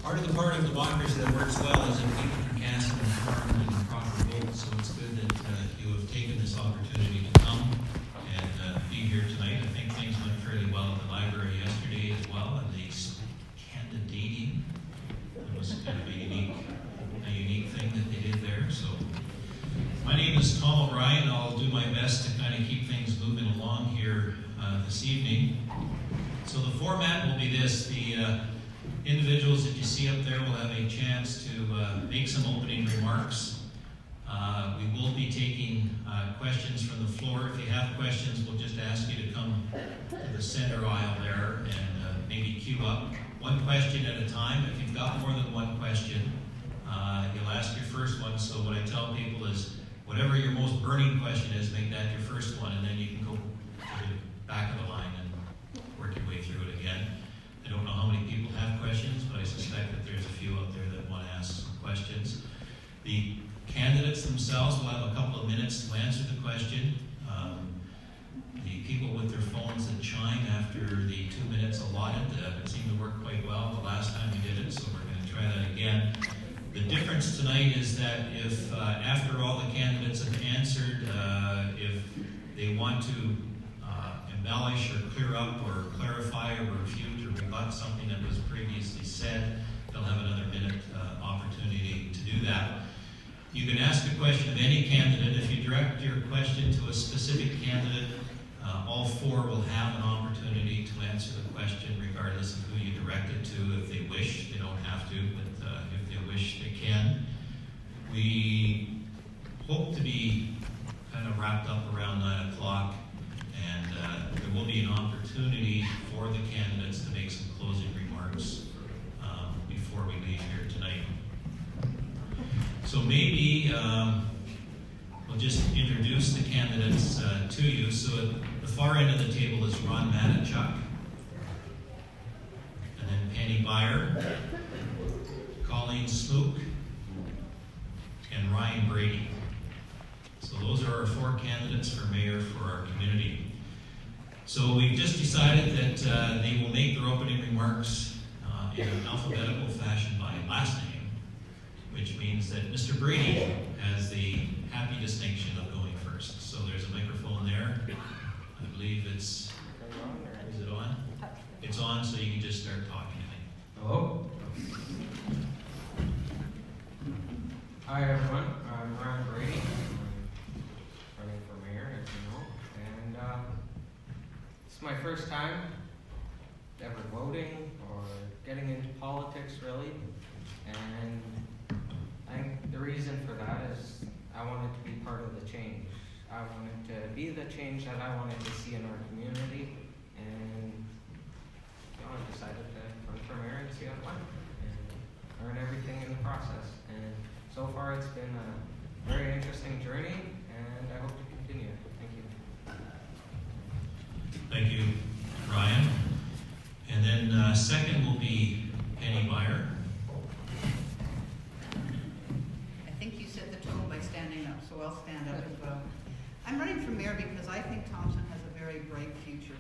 Part of democracy that works well is that people can cast an informed and proper vote, so it's good that you have taken this opportunity to come and be here tonight. I think things went fairly well at the library yesterday as well, and the candidating was kind of a unique thing that they did there. So my name is Tom O'Brien. I'll do my best to kind of keep things moving along here this evening. So the format will be this. The individuals that you see up there will have a chance to make some opening remarks. We will be taking questions from the floor. If you have questions, we'll just ask you to come to the center aisle there and maybe queue up. One question at a time. If you've got more than one question, you'll ask your first one. So what I tell people is, whatever your most burning question is, make that your first one, and then you can go to the back of the line and work your way through it again. I don't know how many people have questions, but I suspect that there's a few out there that want to ask some questions. The candidates themselves will have a couple of minutes to answer the question. The people with their phones that chime after the 2 minutes allotted, it seemed to work quite well the last time we did it, so we're going to try that again. The difference tonight is that if after all the candidates have answered, if they want to embellish or clear up or clarify or refute or rebut something that was previously said, they'll have another minute opportunity to do that. You can ask a question of any candidate. If you direct your question to a specific candidate, all four will have an opportunity to answer the question regardless of who you direct it to. If they wish, they don't have to, but if they wish, they can. We hope to be kind of wrapped up around 9 o'clock, and there will be an opportunity for the candidates to make some closing remarks before we leave here tonight. So maybe we'll just introduce the candidates to you. So at the far end of the table is Ron Matichuk, and then Penny Byer, Colleen Smook, and Ryan Brady. So those are our four candidates for mayor for our community. So we've just decided that they will make their opening remarks in an alphabetical fashion by last name, which means that Mr. Brady has the happy distinction of going first. So there's a microphone there. I believe is it on? It's on, so you can just start talking. Hello. Hi everyone, I'm Ryan Brady. I'm running for mayor, as you know, and it's my first time ever voting or getting into politics, really. And I think the reason for that is I wanted to be part of the change. I wanted to be the change that I wanted to see in our community, and I decided to run for mayor and see how it went, and learn everything in the process. And so far it's been a very interesting journey, and I hope to continue. Thank you. Thank you, Ryan. And then second will be Penny Byer. I think you set the tone by standing up, so I'll stand up as well. I'm running for mayor because I think Thompson has a very bright future.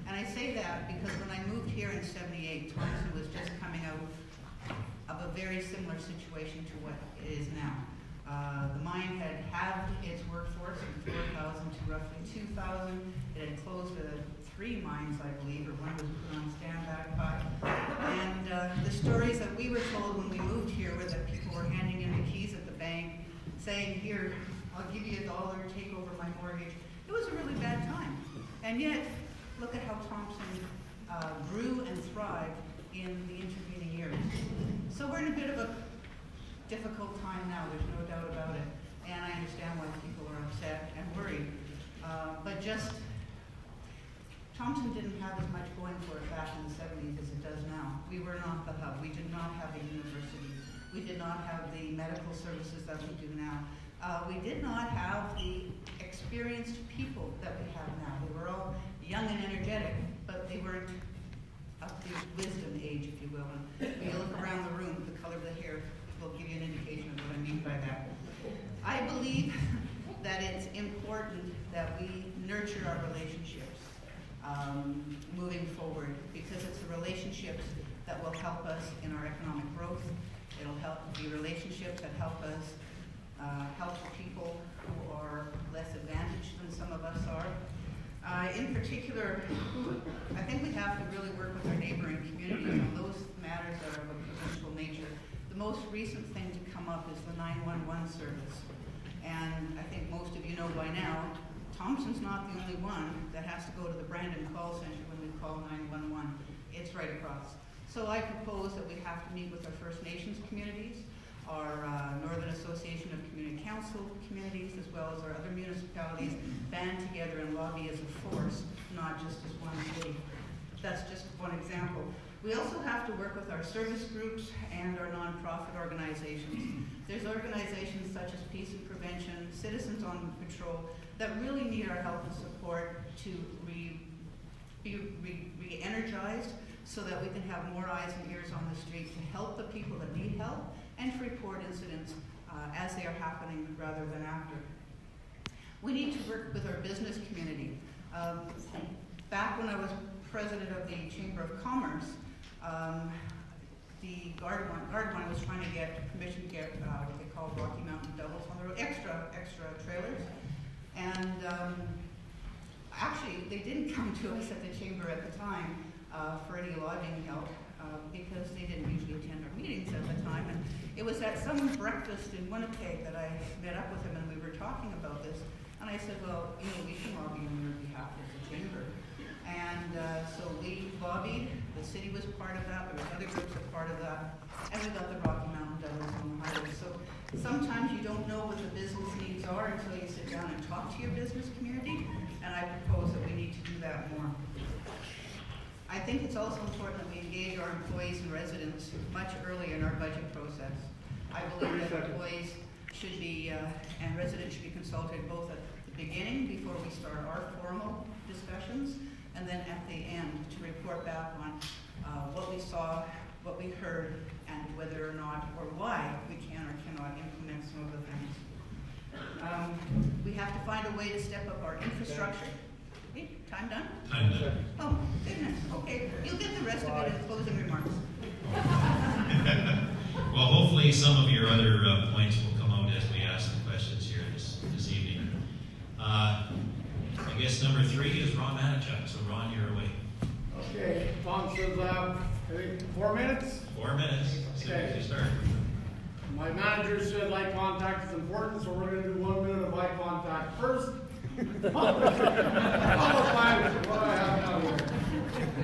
And I say that because when I moved here in '78, Thompson was just coming out of a very similar situation to what it is now. The mine had halved its workforce from 4,000 to roughly 2,000. It had closed 3 mines, I believe, or one was put on standby. And the stories that we were told when we moved here were that people were handing in the keys at the bank, saying, "Here, I'll give you $1, take over my mortgage." It was a really bad time. And yet, look at how Thompson grew and thrived in the intervening years. So we're in a bit of a difficult time now, there's no doubt about it. And I understand why people are upset and worried. But just, Thompson didn't have as much going for it back in the 70s as it does now. We were not the hub. We did not have a university. We did not have the medical services that we do now. We did not have the experienced people that we have now. They were all young and energetic, but they weren't of the wisdom age, if you will. And when you look around the room, the color of the hair will give you an indication of what I mean by that. I believe that it's important that we nurture our relationships moving forward, because it's the relationships that will help us in our economic growth. growth. It'll help the relationships that help us help the people who are less advantaged than some of us are. In particular, I think we have to really work with our neighboring communities on those matters that are of a provincial nature. The most recent thing to come up is the 911 service. And I think most of you know by now, Thompson's not the only one that has to go to the Brandon call center when we call 911. It's right across. So I propose that we have to meet with our First Nations communities, our Northern Association of Community Council communities, as well as our other municipalities, band together and lobby as a force, not just as one city. That's just one example. We also have to work with our service groups and our nonprofit organizations. There's organizations such as Peace and Prevention, Citizens on Patrol, that really need our help and support to be re-energized so that we can have more eyes and ears on the street to help the people that need help and to report incidents as they are happening rather than after. We need to work with our business community. Back when I was president of the Chamber of Commerce, the Gardewine was trying to get permission to get what they call Rocky Mountain doubles on the road, extra trailers. And actually, they didn't come to us at the Chamber at the time for any lobbying help because they didn't usually attend our meetings at the time. And it was at some breakfast in Winnipeg that I met up with him and we were talking about this. And I said, well, you know, we can lobby on your behalf as a chamber. And so we lobbied, the city was part of that, there was other groups that were part of that, and we got the Rocky Mountain doubles on the highway. So sometimes you don't know what the business needs are until you sit down and talk to your business community, and I propose that we need to do that more. I think it's also important that we engage our employees and residents much earlier in our budget process. I believe that employees should be, and residents should be consulted both at the beginning before we start our formal discussions, and then at the end to report back on what we saw, what we heard, and whether or not or why we can or cannot implement some of the things. We have to find a way to step up our infrastructure. Hey, time done? Time done. Oh, goodness, okay. You'll get the rest of it in closing remarks. Well, hopefully some of your other points will come out as we ask the questions here this evening. I guess number 3 is Ron Manichuk. So Ron, you're away. Okay, Thompson, I think 4 minutes. 4 minutes. So Okay. you start. My manager said eye contact is important, so we're going to do 1 minute of eye contact first. What do I have now here?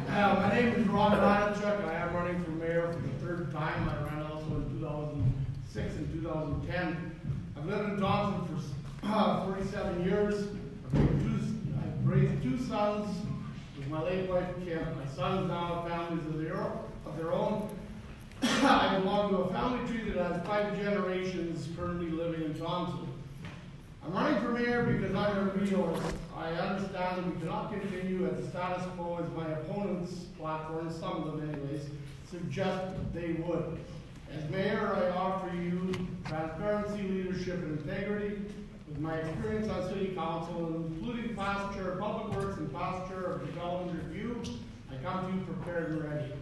My name is Ron Manichuk. I am running for mayor for the 3rd time. I ran also in 2006 and 2010. I've lived in Thompson for 47 years. I've raised 2 sons with my late wife Kim. My sons now have families of their own. I belong to a family tree that has 5 generations currently living in Thompson. I'm running for mayor because I'm a realist. I understand that we cannot continue at the status quo as my opponent's platforms, some of them anyways, suggest that they would. As mayor, I offer you transparency, leadership, and integrity. With my experience on city council, including past chair of public works and past chair of development review, I come to you prepared and ready.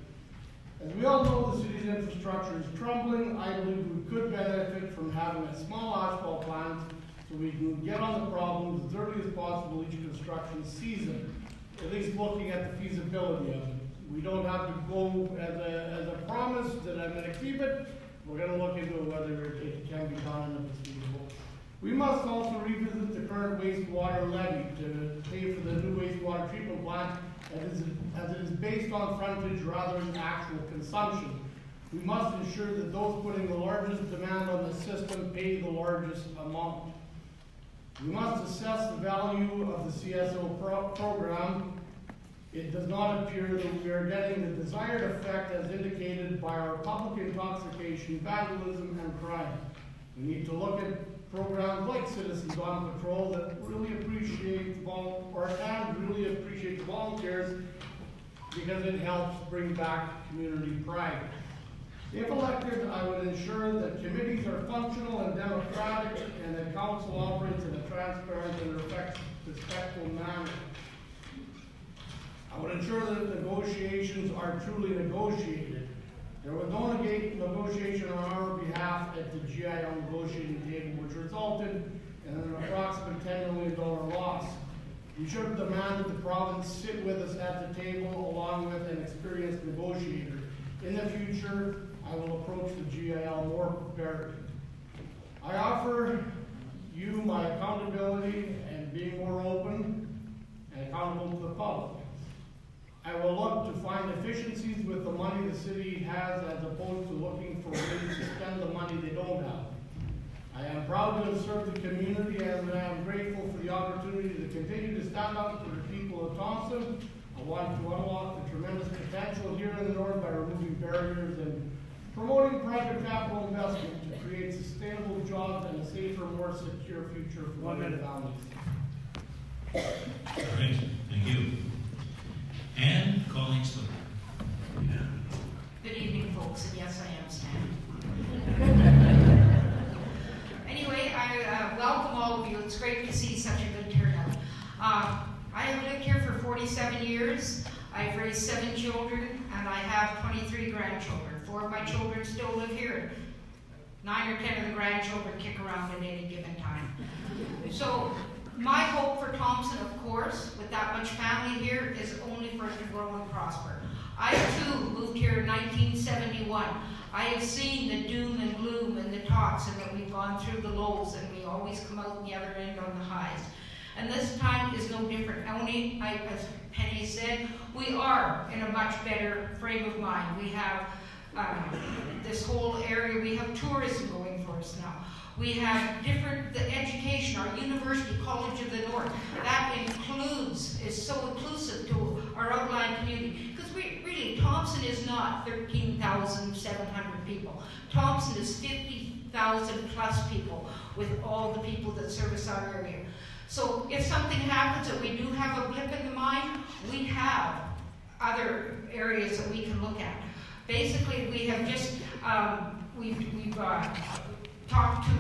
As we all know, the city's infrastructure is crumbling. I believe we could benefit from having a small asphalt plant so we can get on the problems as early as possible each construction season, at least looking at the feasibility of it. We don't have to go as a promise that I'm going to keep it. We're going to look into whether it can be done and if it's feasible. We must also revisit the current wastewater levy to pay for the new wastewater treatment plant as it is based on frontage rather than actual consumption. We must ensure that those putting the largest demand on the system pay the largest amount. We must assess the value of the CSO program. It does not appear that we are getting the desired effect as indicated by our public intoxication, vandalism, and crime. We need to look at programs like Citizens on Patrol that really appreciate the volunteers because it helps bring back community pride. If elected, I would ensure that committees are functional and democratic and that council operates in a transparent and respectful manner. I would ensure that negotiations are truly negotiated. There was no negotiation and an approximate $10 million loss. We should demand that the province sit with us at the table along with an experienced negotiator. In the future, I will approach the GIL more prepared. I offer you my accountability and being more open and accountable to the public. I will look to find efficiencies with the money the city has as opposed to looking for ways to spend the money they don't have. I am proud to have served the community and I am grateful for the opportunity to continue to stand up for the people of Thompson. I want to unlock the tremendous potential here in the north by removing barriers and promoting private capital investment to create sustainable jobs and a safer, more secure future for women and families. All right, thank you. And Colleen Slipper. Good evening, folks, and yes, I am Stan. Anyway, I welcome all of you. It's great to see such a good turnout. I have lived here for 47 years. I've raised 7 children, and I have 23 grandchildren. 4 of my children still live here. 9 or 10 of the grandchildren kick around at any given time. So, my hope for Thompson, of course, with that much family here, is only for it to grow and prosper. I, too, moved here in 1971. I have seen the doom and gloom and the talks, and that we've gone through the lows, and we always come out the other end on the highs. And this time is no different. Only, as Penny said, we are in a much better frame of mind. We have this whole area, we have tourism going for us now. We have the education, our University College of the North, that is so inclusive to our outlying community. Because really, Thompson is not 13,700 people. Thompson is 50,000 plus people with all the people that service our area. So if something happens that we do have a blip in the mind, we have other areas that we can look at. Basically, we have just, we've talked to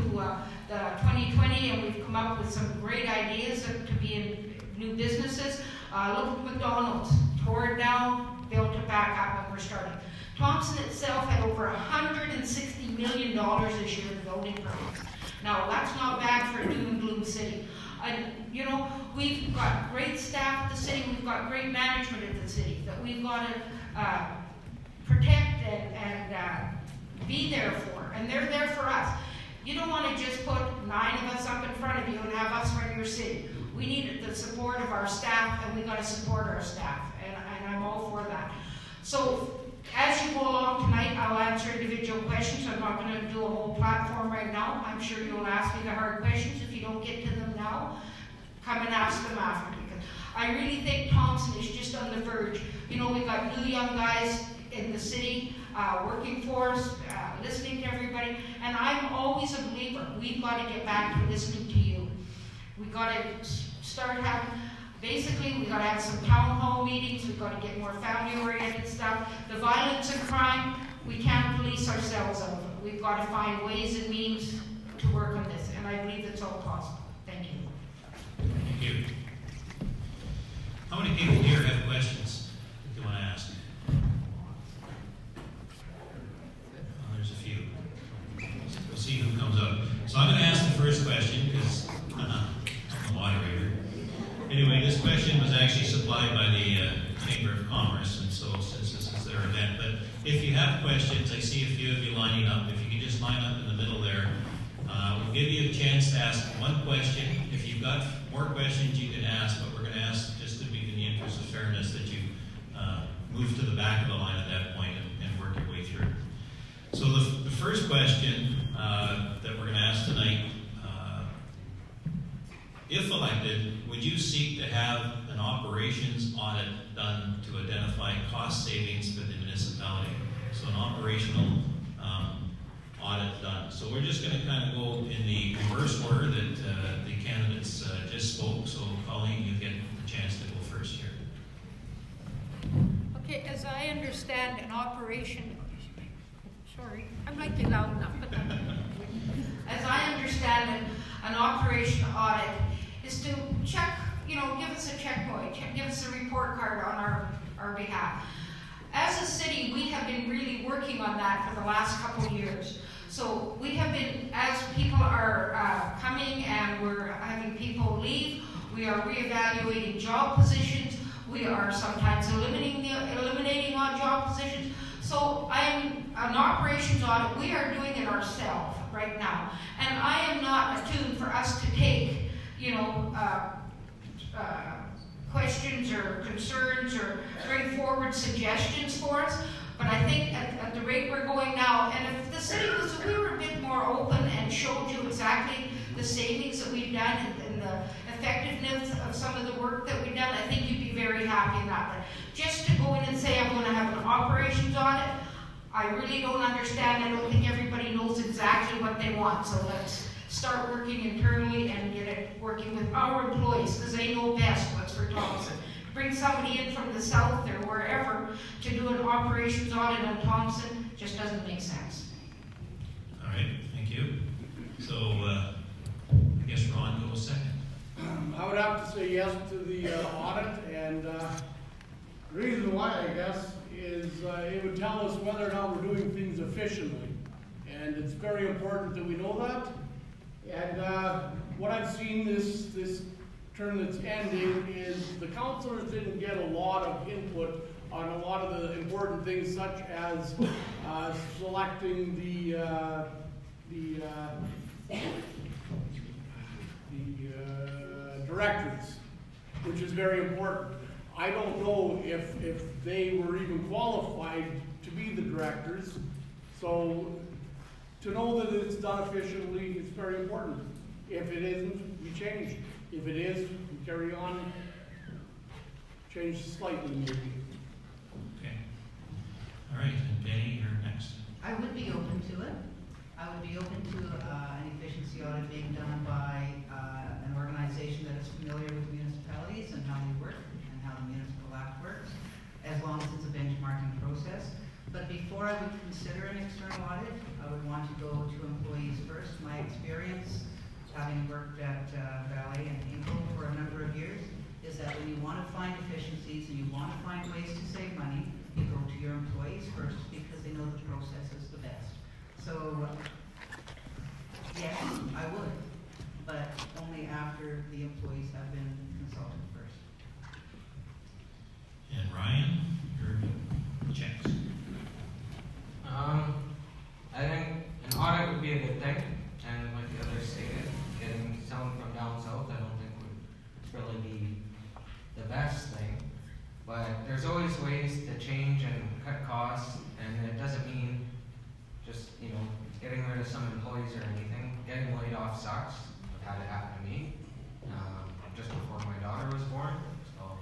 the 2020 and we've come up with some great ideas to be in new businesses. Look at McDonald's, tore it down, built it back up, and we're starting. Thompson itself had over $160 million this year in building permits. Now, that's not bad for a doom and gloom city. And, you know, we've got great staff at the city, we've got great management at the city that we've got to protect and be there for, and they're there for us. You don't want to just put 9 of us up in front of you and have us run your city. We need the support of our staff, and we got to support our staff, and I'm all for that. So, as you go along tonight, I'll answer individual questions. I'm not going to do a whole platform right now. I'm sure you'll ask me the hard questions. If you don't get to them now, come and ask them after. Because I really think Thompson is just on the verge. You know, we've got new young guys in the city working for us, listening to everybody, and I'm always a believer. We've got to get back to listening to you. We've got to start having, basically, we've got to have some town hall meetings. We've got to get more family-oriented stuff. The violence and crime, we can't police ourselves out of it. We've got to find ways and means to work on this, and I believe it's all possible. Thank you. Thank you. How many people here have questions that you want to ask? There's a few. We'll see who comes up. So I'm going to ask the first question because I'm the moderator. Anyway, this question was actually supplied by the Chamber of Commerce, and so since this is their event. But if you have questions, I see a few of you lining up. If you could just line up in the middle there, we'll give you a chance to ask one question. If you've got more questions, you can ask, but we're going to ask, just to be in the interest of fairness, that you move to the back of the line at that point and work your way through. So the first question that we're going to ask tonight, if elected, would you seek to have an operations audit done to identify cost savings for the municipality? So an operational audit done. So we're just going to kind of go in the reverse order that the candidates just spoke. So Colleen, you get the chance to go first here. Okay, as I understand an operation, sorry, I'm like you loud enough, but as I understand it, an operation audit is to check, you know, give us a checkpoint, give us a report card on our behalf. As a city, we have been really working on that for the last couple of years. So we have been, as people are coming and we're having people leave, we are reevaluating job positions. We are sometimes eliminating on job positions. So I am an operations audit. We are doing it ourselves right now, and I am not attuned for us to take, questions or concerns or bring forward suggestions for us. But I think at the rate we're going now, and if the city was, if we were a bit more open and showed you exactly the savings that we've done and the effectiveness of some of the work that we've done, I think you'd be very happy in that. But just to go in and say I'm going to have an operations audit, I really don't understand. I don't think everybody knows exactly what they want. So let's start working internally and get it working with our employees, because they know best what's for Thompson. Bring somebody in from the south or wherever to do an operations audit on Thompson just doesn't make sense. All right, thank you. So, I guess Ron goes second. I would have to say yes to the audit, and the reason why, I guess, is it would tell us whether or not we're doing things efficiently. And it's very important that we know that. And what I've seen this term that's ending is the councillors didn't get a lot of input on a lot of the important things, such as selecting the directors, which is very important. I don't know if they were even qualified to be the directors, so to know that it's done efficiently is very important. If it isn't, we change. If it is, we carry on, change slightly maybe. Okay. All right, and Benny, you're next. I would be open to it. I would be open to an efficiency audit being done by an organization that is familiar with municipalities and how they work and how the municipal act works, as long as it's a benchmarking process. But before I would consider an external audit, I would want to go to employees first. My experience, having worked at Valley and Inco for a number of years, is that when you want to find efficiencies and you want to find ways to save money, you go to your employees first because they know the process is the best. So, yes, I would, but only after the employees have been consulted first. And Ryan, your checks. I think an audit would be a good thing, and like the others stated, getting someone from down south I don't think would really be the best thing. But there's always ways to change and cut costs, and it doesn't mean just, getting rid of some employees or anything. Getting laid off sucks. I've had it happen to me just before my daughter was born. So,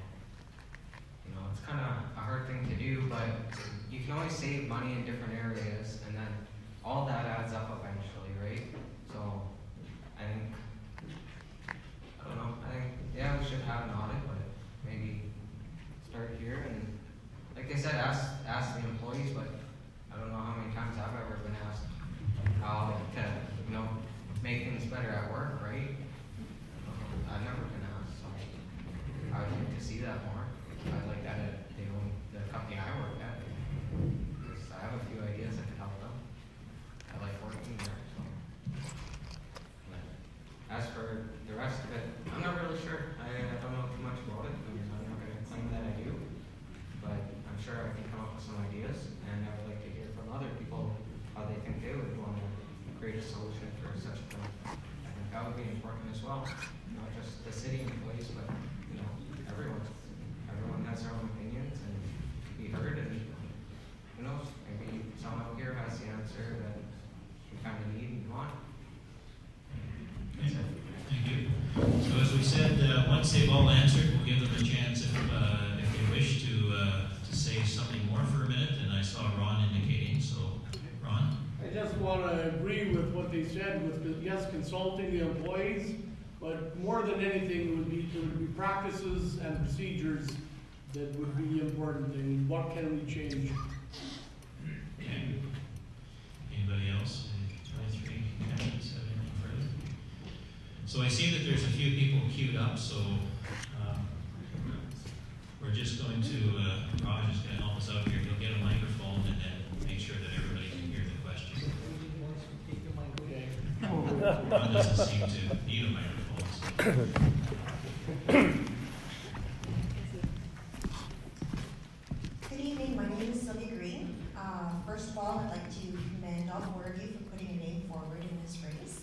it's kind of a hard thing to do, but you can always save money in different areas, and then all that adds up eventually, right? So, I don't know, yeah, we should have an audit, but maybe start here, and like I said, ask the employees, but I don't know how many times I've ever been asked how to, make things better at work, right? I've never been asked, so I would like to see that more. I'd like that at the company I work at, because I have a few ideas that could help them. I like working there, so. But as for the rest of it, I'm not really sure. I don't know too much about it. I'm not going to claim that I do, but I'm sure I can come up with some ideas, and I would like to hear from other people how they think they would want to create a solution for such a thing. I think that would be important as well. Not just the city employees, but everyone has their own opinions and be heard, and who knows, maybe someone out here has the answer that we kind of need and want. Okay. Thank you. So as we said, once they've all answered, we'll give them a chance if they wish to say something more for a minute, and I saw Ron indicating, so Ron? I just want to agree with what they said with, yes, consulting the employees, but more than anything there would be practices and procedures that would be important, and what can we change? Okay. Anybody else? 23 candidates have anything further? So I see that there's a few people queued up, so we're just going to, Raj is going to help us out here. He'll get a microphone and then make sure that everybody can hear the question. Ron doesn't seem to need a microphone. Good evening, my name is Sylvia Green. First of all, I'd like to commend all four of you for putting your name forward in this race.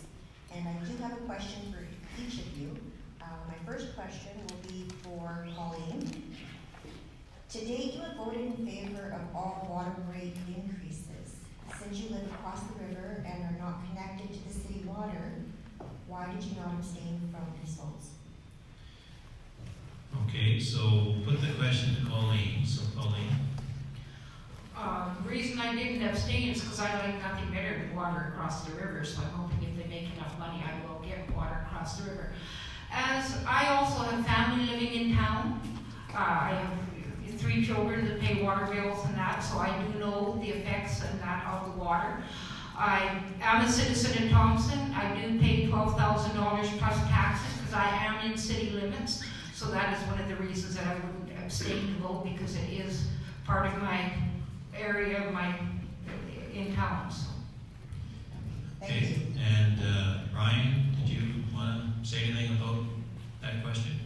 And I do have a question for each of you. My first question will be for Pauline. To date, you have voted in favor of all water rate increases. Since you live across the river and are not connected to the city water, why did you not abstain from these votes? Okay, so put the question to Colleen. So Colleen, The reason I didn't abstain is because I like nothing better than water across the river, so I'm hoping if they make enough money, I will get water across the river. As I also have family living in town, I have 3 children that pay water bills and that, so I do know the effects and that of the water. I am a citizen in Thompson. I do pay $12,000 plus taxes because I am in city limits, so that is one of the reasons that I wouldn't abstain to vote, because it is part of my area of my in town. So. Thank you. And Ryan, did you want to say anything about that question?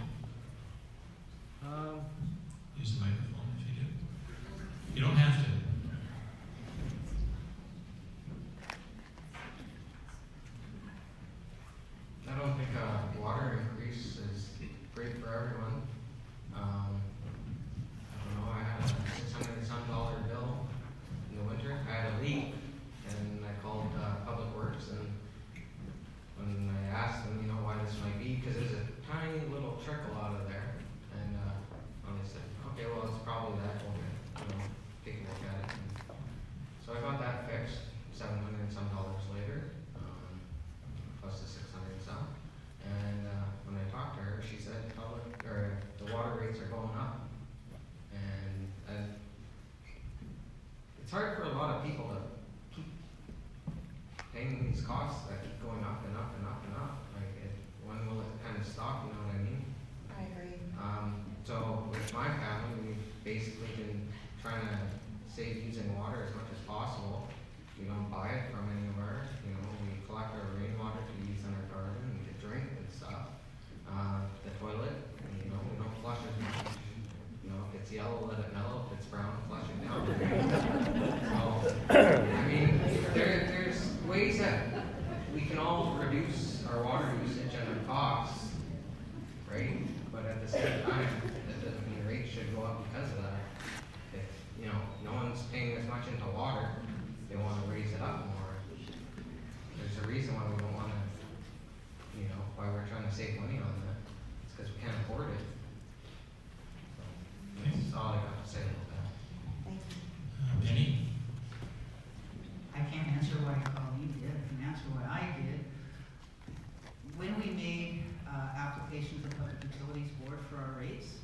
Use the microphone if you do. You don't have to. I don't think a water increase is great for everyone. I don't know, I had a $600-some bill in the winter. I had a leak, and I called Public Works, and when I asked them, why this might be, because there's a tiny little trickle out of there, and they said, okay, well, it's probably that, we'll take a look at it. And so I got that fixed, $700-some later, plus the 600 and some. And when I talked to her, she said the water rates are going up, and it's hard for a lot of people to keep paying these costs that keep going up and up and up and up. When will it kind of stop? You know what I mean? I agree. So with my family, we've basically been trying to save using water as much as possible. We don't buy it from any of ours. We collect our rainwater to use in our garden and to drink and stuff. The toilet, we don't flush it. If it's yellow, let it mellow. If it's brown, flush it down. So, there's ways that we can all reduce our water usage and our costs, right? But at the same time, that doesn't mean rates should go up because of that. If, no one's paying as much into water, they want to raise it up more. There's a reason why we don't want to, why we're trying to save money on that. It's because we can't afford it. So, that's all I got to say about that. Thank you. Penny? I can't answer what Colleen did, I can answer what I did. When we made applications to the Public Utilities Board for our rates,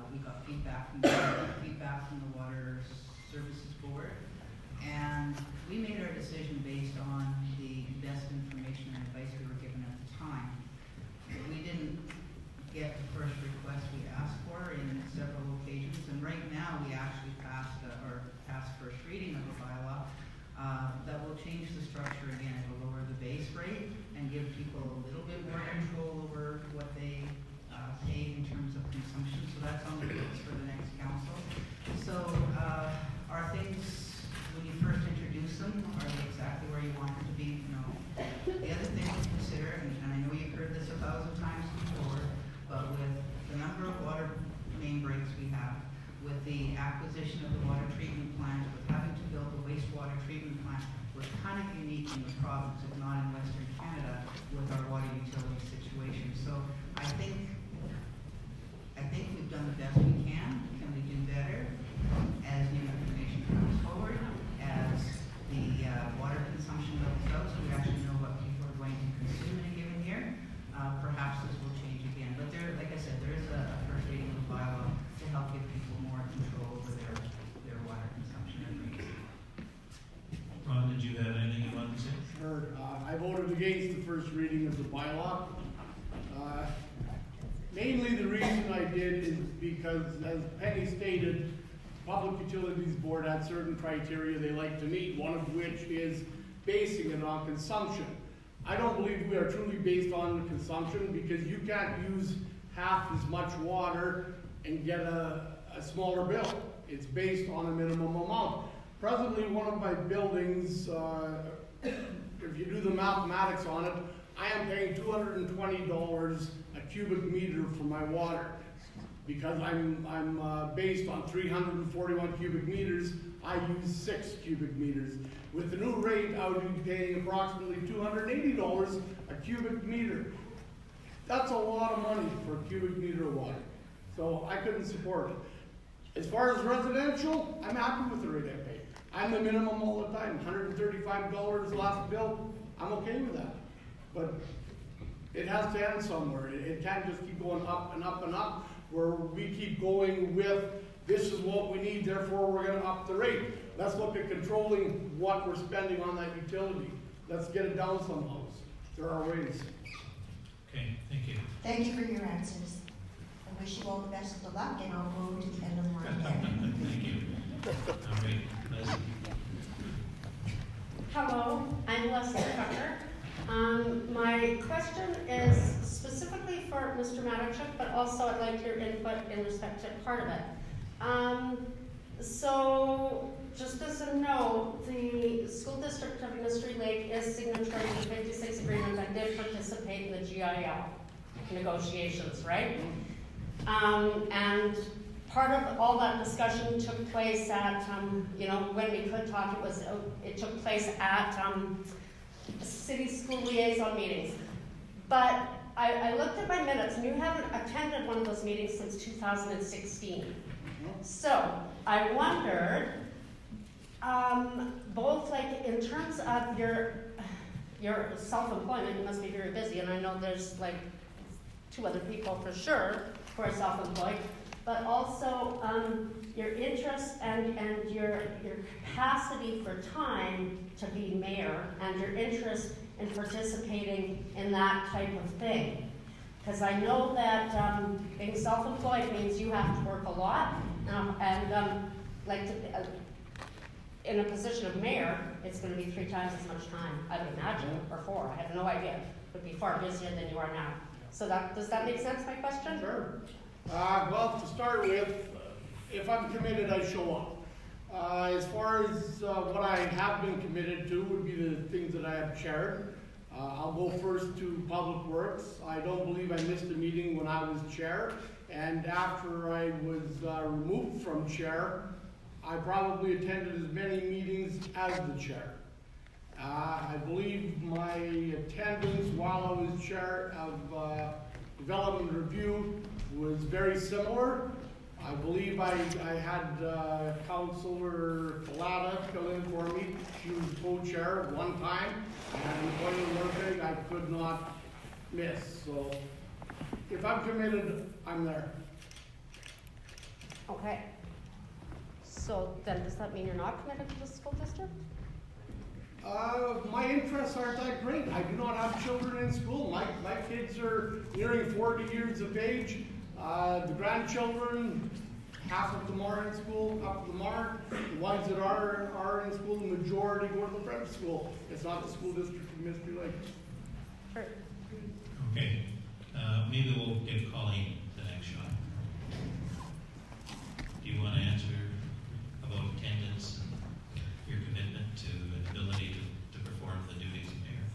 we got feedback from the Water Services Board, and we made our decision based on the best information and advice we were given at the time. We didn't get the first request we asked for in several occasions, and right now we actually passed first reading of the bylaw that will change the structure again. It will lower the base rate and give people a little bit more control over what they pay in terms of consumption. So that's on the books for the next council. So are things, when you first introduce them, are they exactly where you want them to be? No. The other thing to consider, and I know you've heard this 1,000 times before, but with the number of water main breaks we have, with the acquisition of the water treatment plant, with having to build a wastewater treatment plant, we're kind of unique in the province, if not in Western Canada, with our water utility situation. So I think we've done the best we can. Can we do better? As new information comes forward, as the water consumption levels out, so we actually know what people are going to consume in a given year, perhaps this will change again. But there, like I said, there is a first reading of the bylaw to help give people more control over their water consumption and rates. Ron, did you have anything you wanted to say? Sure. I voted against the first reading of the bylaw. Mainly the reason I did is because, as Penny stated, Public Utilities Board had certain criteria they like to meet, one of which is basing it on consumption. I don't believe we are truly based on consumption, because you can't use half as much water and get a smaller bill. It's based on a minimum amount. Presently, one of my buildings, if you do the mathematics on it, I am paying $220 a cubic meter for my water. Because I'm based on 341 cubic meters, I use 6 cubic meters. With the new rate, I would be paying approximately $280 a cubic meter. That's a lot of money for a cubic meter of water. So I couldn't support it. As far as residential, I'm happy with the rate I pay. I'm the minimum all the time, $135 last bill, I'm okay with that. But it has to end somewhere. It can't just keep going up and up and up, where we keep going with, this is what we need, therefore we're gonna up the rate. Let's look at controlling what we're spending on that utility. Let's get it down somehow. There are ways. Okay, thank you. Thank you for your answers. I wish you all the best of luck, and I'll go to the end of the line there. Thank you. All right, Leslie. Hello, I'm Leslie Tucker. My question is specifically for Mr. Matichuk, but also I'd like your input in respect to part of it. So, just as a note, the School District of Mystery Lake is signatory to the 56 agreement and did participate in the GIL negotiations, right? And part of all that discussion took place at, when we could talk, it took place at city school liaison meetings. But I looked at my minutes, and you haven't attended one of those meetings since 2016. So I wondered, both like in terms of your self-employment, you must be very busy, and I know there's like 2 other people for sure who are self-employed, but also your interest and your capacity for time to be mayor, and your interest in participating in that type of thing. Because I know that being self-employed means you have to work a lot, in a position of mayor, it's going to be 3 times as much time, I would imagine, or 4. I have no idea. It would be far busier than you are now. So does that make sense, my question? Sure. Well, to start with, if I'm committed, I show up. As far as what I have been committed to would be the things that I have chaired. I'll go first to Public Works. I don't believe I missed a meeting when I was chair, and after I was removed from chair, I probably attended as many meetings as the chair. I believe my attendance while I was chair of Development Review was very similar. I believe I had Councilor Collada fill in for me. She was co-chair one time, and one thing I could not miss. So if I'm committed, I'm there. Okay. So then does that mean you're not committed to the school district? My interests aren't that great. I do not have children in school. My kids are nearing 40 years of age. The grandchildren, half of them are in school, half of them aren't. The ones that are in school, the majority go to the prep school. It's not the school district of Mystery Lake. Sure. Okay, maybe we'll give Colleen the next shot. Do you want to answer about attendance and your commitment to an ability to perform the duties of mayor?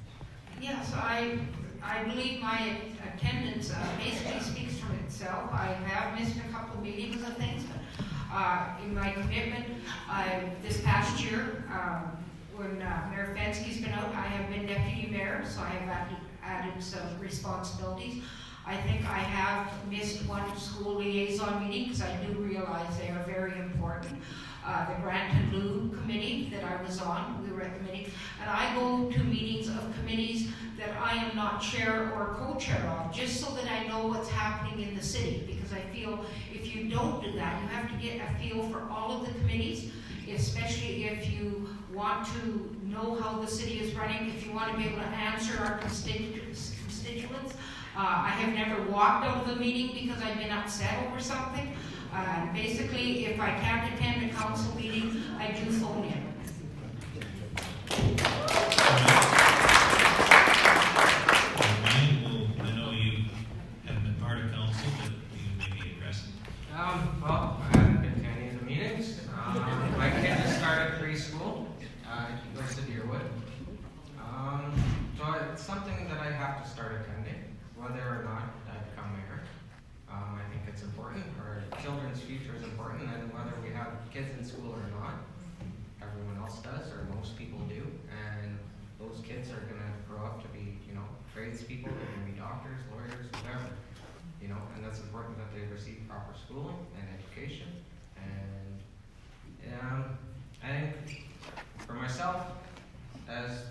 Yes, I believe my attendance basically speaks for itself. I have missed a couple of meetings and things, but in my commitment, this past year, when Mayor Fenske's been out, I have been deputy mayor, so I have added some responsibilities. I think I have missed one school liaison meeting because I do realize they are very important. The Grant and Lou committee that I was on, we were at the meeting, and I go to meetings of committees that I am not chair or co-chair of, just so that I know what's happening in the city, because I feel if you don't do that, you have to get a feel for all of the committees, especially if you want to know how the city is running, if you want to be able to answer our constituents. I have never walked out of the meeting because I've been upset over something. Basically, if I can't attend a council meeting, I do phone in. or most people do, and those kids are gonna grow up to be, tradespeople, they're gonna be doctors, lawyers, whatever, and that's important that they receive proper schooling and education, and, I think for myself, as,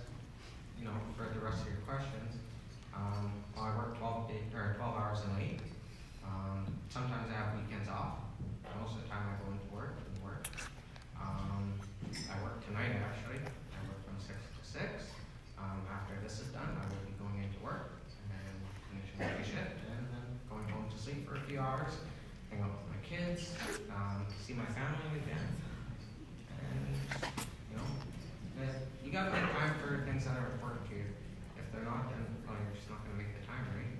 for the rest of your questions, I work 12 hours a week. Sometimes I have weekends off. Most of the time I go into work and work. I work tonight actually. I work from 6 to 6. After this is done, I will be going into work and finishing my shift and then going home to sleep for a few hours, hang out with my kids, see my family again. And, you gotta make time for things that are important to you. If they're not, then you're just not gonna make the time, right?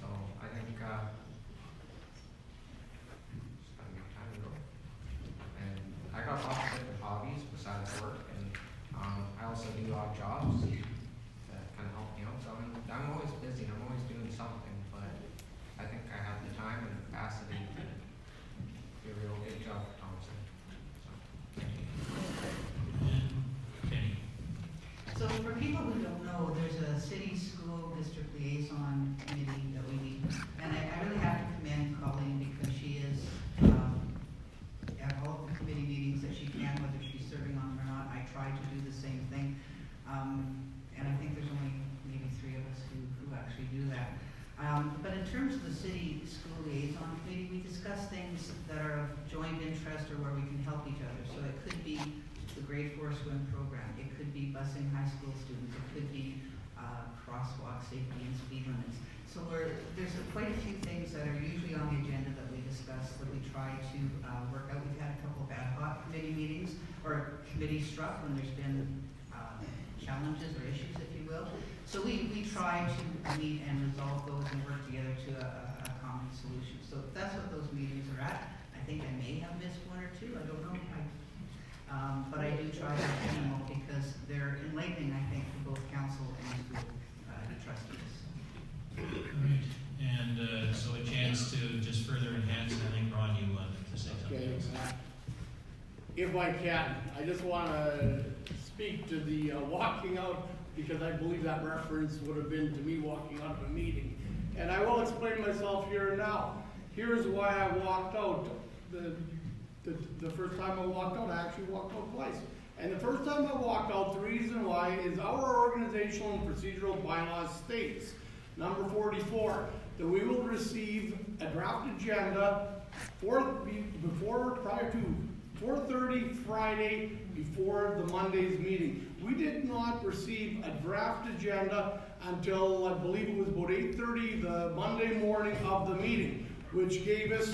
So I think, just gotta make time to go. And I got lots of different hobbies besides work, and I also do odd jobs that kind of help me out. So I'm always busy, I'm always doing something, but I think I have the time and capacity to do a real good job for Thompson. So, And Penny. So for people who don't know, there's a city school district liaison committee that we meet. And I really have to commend Colleen because she is at all of the committee meetings that she can, whether she's serving on them or not. I try to do the same thing. And I think there's only maybe 3 of us who actually do that. But in terms of the city school liaison committee, we discuss things that are of joint interest or where we can help each other. So it could be the grade 4 swim program. It could be busing high school students. It could be crosswalk safety and speed limits. So there's quite a few things that are usually on the agenda that we discuss that we try to work out. We've had a couple of ad hoc committee meetings or committee struck when there's been challenges or issues, if you will. So we try to meet and resolve those and work together to a common solution. So that's what those meetings are at. I think I may have missed 1 or 2. I don't know. But I do try to attend them all because they're enlightening, I think, for both council and school trustees. All right. And so a chance to just further enhance, I think, Ron, you wanted to say something. Okay. If I can, I just want to speak to the walking out, because I believe that reference would have been to me walking out of a meeting. And I will explain myself here and now. Here's why I walked out. The first time I walked out, I actually walked out twice. And the first time I walked out, the reason why is our organizational and procedural bylaws states, number 44, that we will receive a draft agenda prior to 4:30 Friday before the Monday's meeting. We did not receive a draft agenda until I believe it was about 8:30 the Monday morning of the meeting, which gave us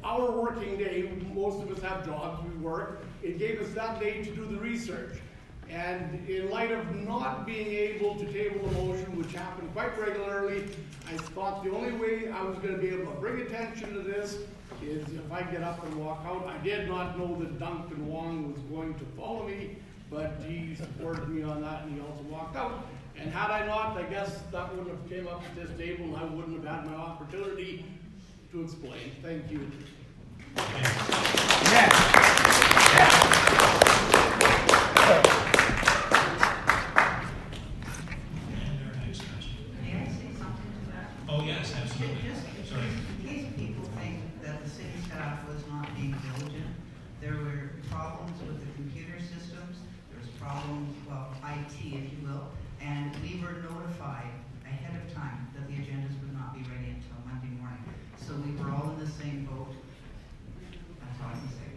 our working day. Most of us have jobs, we work. It gave us that day to do the research. And in light of not being able to table a motion, which happened quite regularly, I thought the only way I was going to be able to bring attention to this is if I get up and walk out. I did not know that Duncan Wong was going to follow me, but he supported me on that and he also walked out. And had I not, I guess that wouldn't have came up at this table and I wouldn't have had my opportunity to explain. Thank you. May I say something to that? Oh, yes, absolutely. Sorry. In case people think that the city staff was not being diligent, there were problems with the computer systems, there was problems, IT, if you will, and we were notified ahead of time that the agendas would not be ready until Monday morning. So we were all in the same boat. That's all I can say.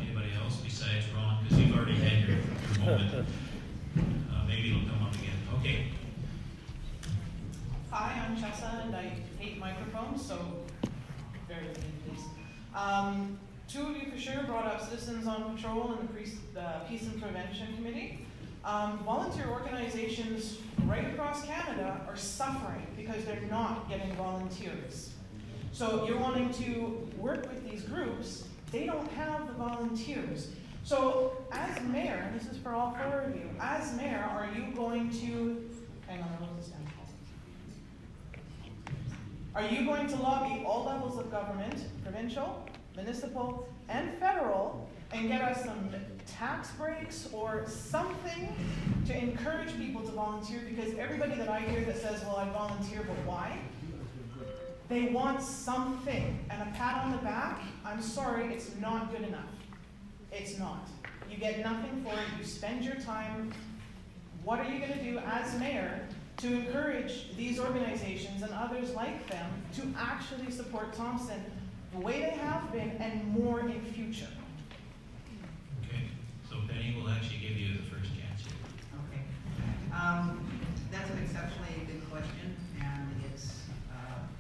Anybody else besides Ron? Because you've already had your moment. Maybe it'll come up again. Okay. Hi, I'm Chessa, and I hate microphones, so bear with me, please. 2 of you for sure brought up Citizens on Patrol and the Peace and Prevention Committee. Volunteer organizations right across Canada are suffering because they're not getting volunteers. So you're wanting to work with these groups, they don't have the volunteers. So as mayor, and this is for all 4 of you, as mayor, are you going to, hang on, I wrote this down. Are you going to lobby all levels of government, provincial, municipal, and federal, and get us some tax breaks or something to encourage people to volunteer, because everybody that I hear that says, well, I volunteer, but why? They want something, and a pat on the back, I'm sorry, it's not good enough. It's not. You get nothing for it, you spend your time. What are you going to do as mayor to encourage these organizations and others like them to actually support Thompson the way they have been and more in future? Okay, so Penny will actually give you the first chance here. Okay. That's an exceptionally good question, and it's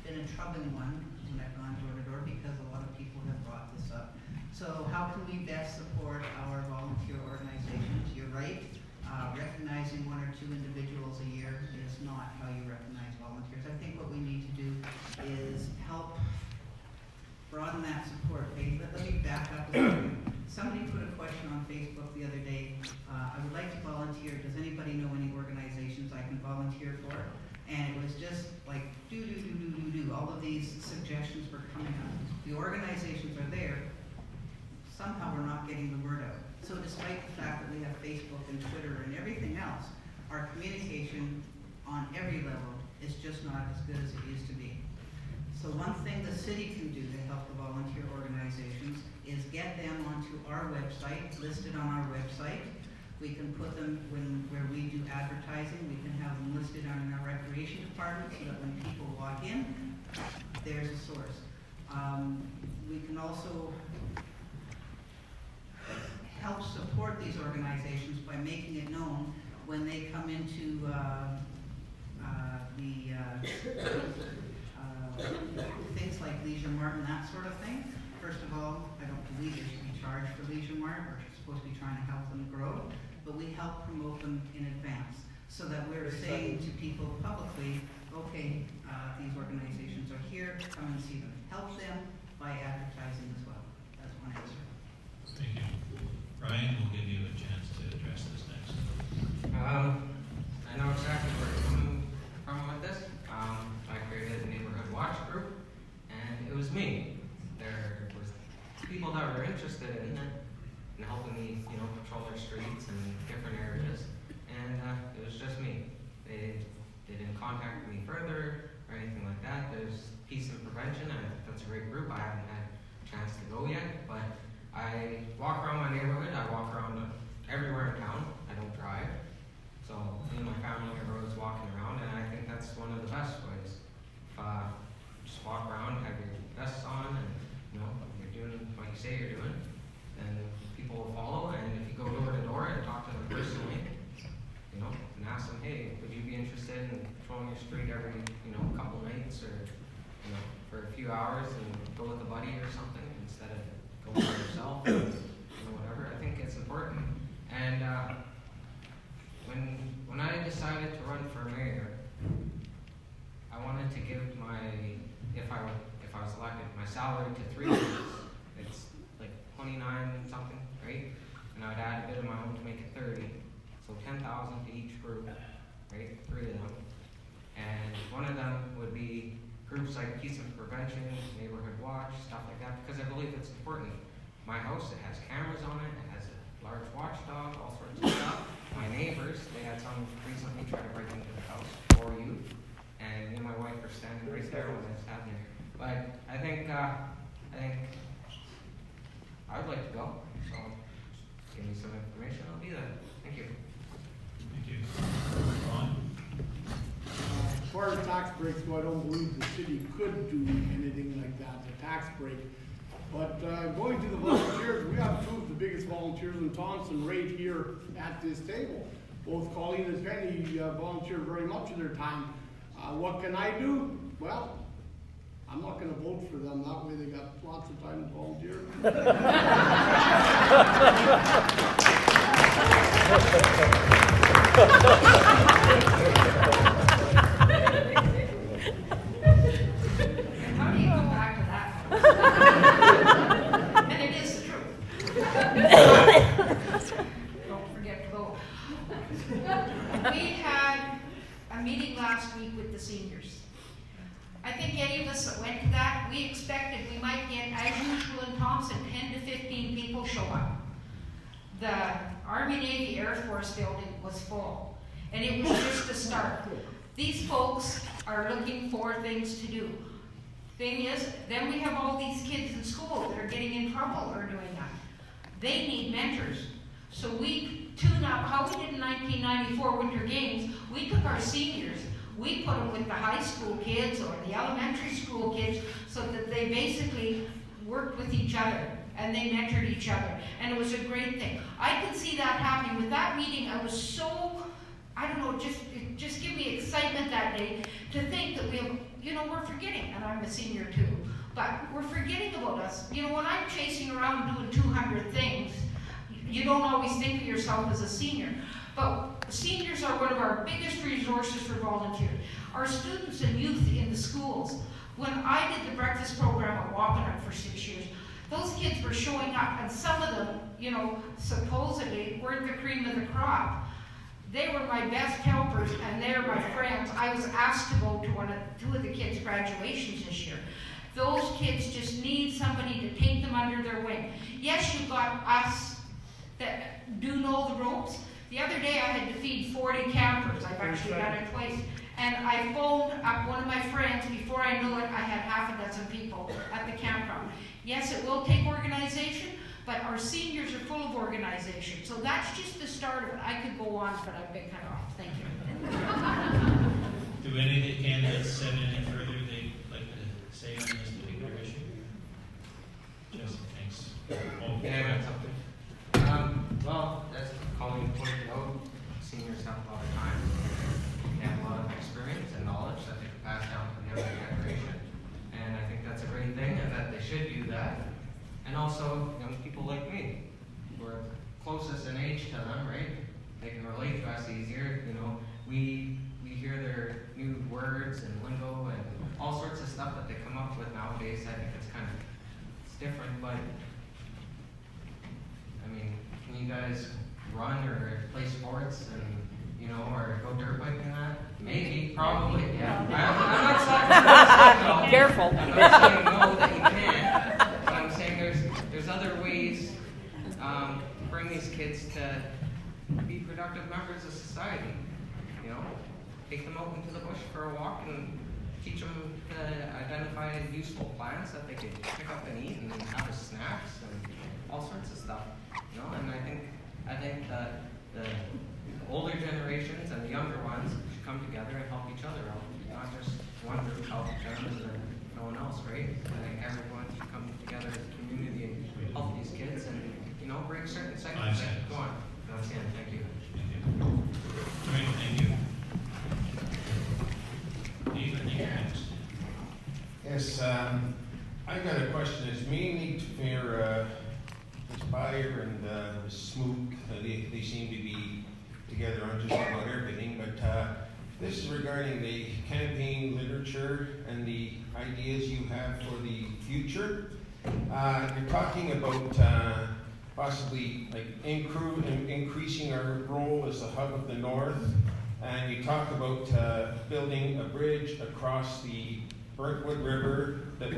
been a troubling one when I've gone door to door because a lot of people have brought this up. So how can we best support our volunteer organizations? You're right. Recognizing 1 or 2 individuals a year is not how you recognize volunteers. I think what we need to do is help broaden that support base. Let me back up a second. Somebody put a question on Facebook the other day. I would like to volunteer. Does anybody know any organizations I can volunteer for? And it was just like do. All of these suggestions were coming up. The organizations are there. Somehow we're not getting the word out. So despite the fact that we have Facebook and Twitter and everything else, our communication on every level is just not as good as it used to be. So one thing the city can do to help the volunteer organizations is get them onto our website, listed on our website. We can put them where we do advertising, we can have them listed on our recreation department so that when people walk in, there's a source. We can also help support these organizations by making it known when they come into things like Leisure Mart and that sort of thing. First of all, I don't believe they should be charged for Leisure Mart. We're supposed to be trying to help them grow, but we help promote them in advance so that we're saying to people publicly, okay, these organizations are here, come and see them. Help them by advertising as well. That's one answer. Thank you. Brian will give you a chance to address this next. I know exactly where you're coming from with this. I created a neighborhood watch group, and it was me. There was people that were interested in it and helping me, patrol their streets and different areas, and it was just me. They didn't contact me further or anything like that. There's Peace and Prevention, and that's a great group. I haven't had a chance to go yet, but I walk around my neighborhood. I walk around everywhere in town. I don't drive. So me and my family are always walking around, and I think that's one of the best ways. Just walk around, have your vests on, and you're doing what you say you're doing, then people will follow. And if you go door to door and talk to them personally, and ask them, hey, would you be interested in patrolling your street every couple nights, or for a few hours, and go with a buddy or something instead of going by yourself, whatever. I think it's important. And when I decided to run for mayor, I wanted to give if I was elected, my salary to 3 years. It's like 29 something, right? And I would add a bit of my own to make it 30. So 10,000 to each group, right? 3 of them. And one of them would be groups like Peace and Prevention, Neighborhood Watch, stuff like that, because I believe it's important. My house, it has cameras on it, it has a large watchdog, all sorts of stuff. My neighbors, they had someone recently try to break into the house for you, and me and my wife were standing right there when this happened. But I think I would like to go, so just give me some information, I'll be there. Thank you. Thank you. Ron? As far as tax breaks go, I don't believe the city could do anything like that, the tax break. But going to the volunteers, we have 2 of the biggest volunteers in Thompson right here at this table. Both Colleen and Penny volunteer very much of their time. What can I do? Well, I'm not going to vote for them. That way they got lots of time to volunteer. How do you come back to that? And it is the truth. Don't forget to vote. We had a meeting last week with the seniors. I think any of us that went to that, we expected we might get, as usual in Thompson, 10 to 15 people show up. the Army, Navy, Air Force building was full. And it was just a start. These folks are looking for things to do. Thing is, then we have all these kids in school that are getting in trouble or doing that. They need mentors. So we tune up, how we did in 1994 Winter Games, we took our seniors, we put them with the high school kids or the elementary school kids so that they basically worked with each other and they mentored each other. And it was a great thing. I could see that happening. With that meeting, I was so, I don't know, it just gave me excitement that day to think that we have, you know, we're forgetting, and I'm a senior too, but we're forgetting about us. You know, when I'm chasing around doing 200 things, you don't always think of yourself as a senior. But seniors are one of our biggest resources for volunteers. Our students and youth in the schools. When I did the breakfast program at Wapanuck for 6 years, those kids were showing up, and some of them, you know, supposedly weren't the cream of the crop. They were my best helpers, and they're my friends. I was asked to go to two of the kids' graduations this year. Those kids just need somebody to take them under their wing. Yes, you've got us that do know the ropes. The other day I had to feed 40 campers. I've actually done it twice. And I phoned up one of my friends. Before I knew it, I had half a dozen people at the campground. Yes, it will take organization, but our seniors are full of organization. So that's just the start of it. I could go on, but I've been cut off. Thank you. Do any of the candidates have anything further they'd like to say on this particular issue? Jesse, thanks. Oh, Can I add something? Well, as Colleen pointed out, seniors have a lot of time. They have a lot of experience and knowledge that they can pass down to the younger generation. And I think that's a great thing, and that they should do that. And also, young people like me, who are closest in age to them, right? They can relate to us easier. You know, we hear their new words and lingo and all sorts of stuff that they come up with nowadays. I think it's different, but I mean, can you guys run or play sports and, you know, or go dirt biking and that? Maybe, probably, yeah. I'm not saying no. Careful. I'm not saying no that you can't, but I'm saying there's other ways to bring these kids to be productive members of society. You know, take them out into the bush for a walk and teach them to identify useful plants that they could pick up and eat and have as snacks and all sorts of stuff. You know, and I think that the older generations and the younger ones should come together and help each other out. Not just one group help each other and no one else, right? I think everyone should come together as a community and help these kids and, you know, break certain segments. Go on. That's it. Thank you. All right, thank you. Dave, I think you're next. Yes, I got a question. It's mainly for this buyer and the Smook. They seem to be together on just about everything, but this is regarding the campaign literature and the ideas you have for the future. You're talking about possibly like increasing our role as the hub of the North, and you talk about building a bridge across the Burntwood River that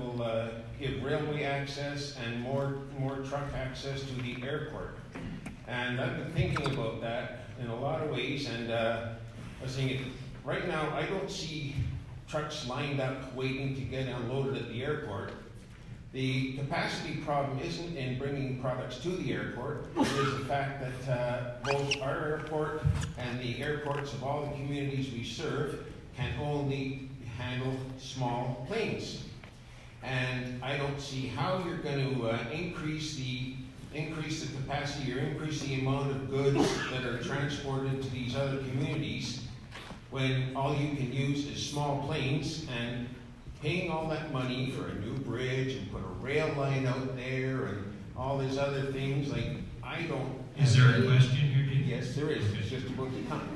will give railway access and more truck access to the airport. And I've been thinking about that in a lot of ways, and I was thinking, right now I don't see trucks lined up waiting to get unloaded at the airport. The capacity problem isn't in bringing products to the airport. It is the fact that both our airport and the airports of all the communities we serve can only handle small planes. And I don't see how you're going to increase the capacity or increase the amount of goods that are transported to these other communities when all you can use is small planes, and paying all that money for a new bridge and put a rail line out there and all these other things. Like, I don't. Is there a question here, Dave? Yes, there is. It's just about to come.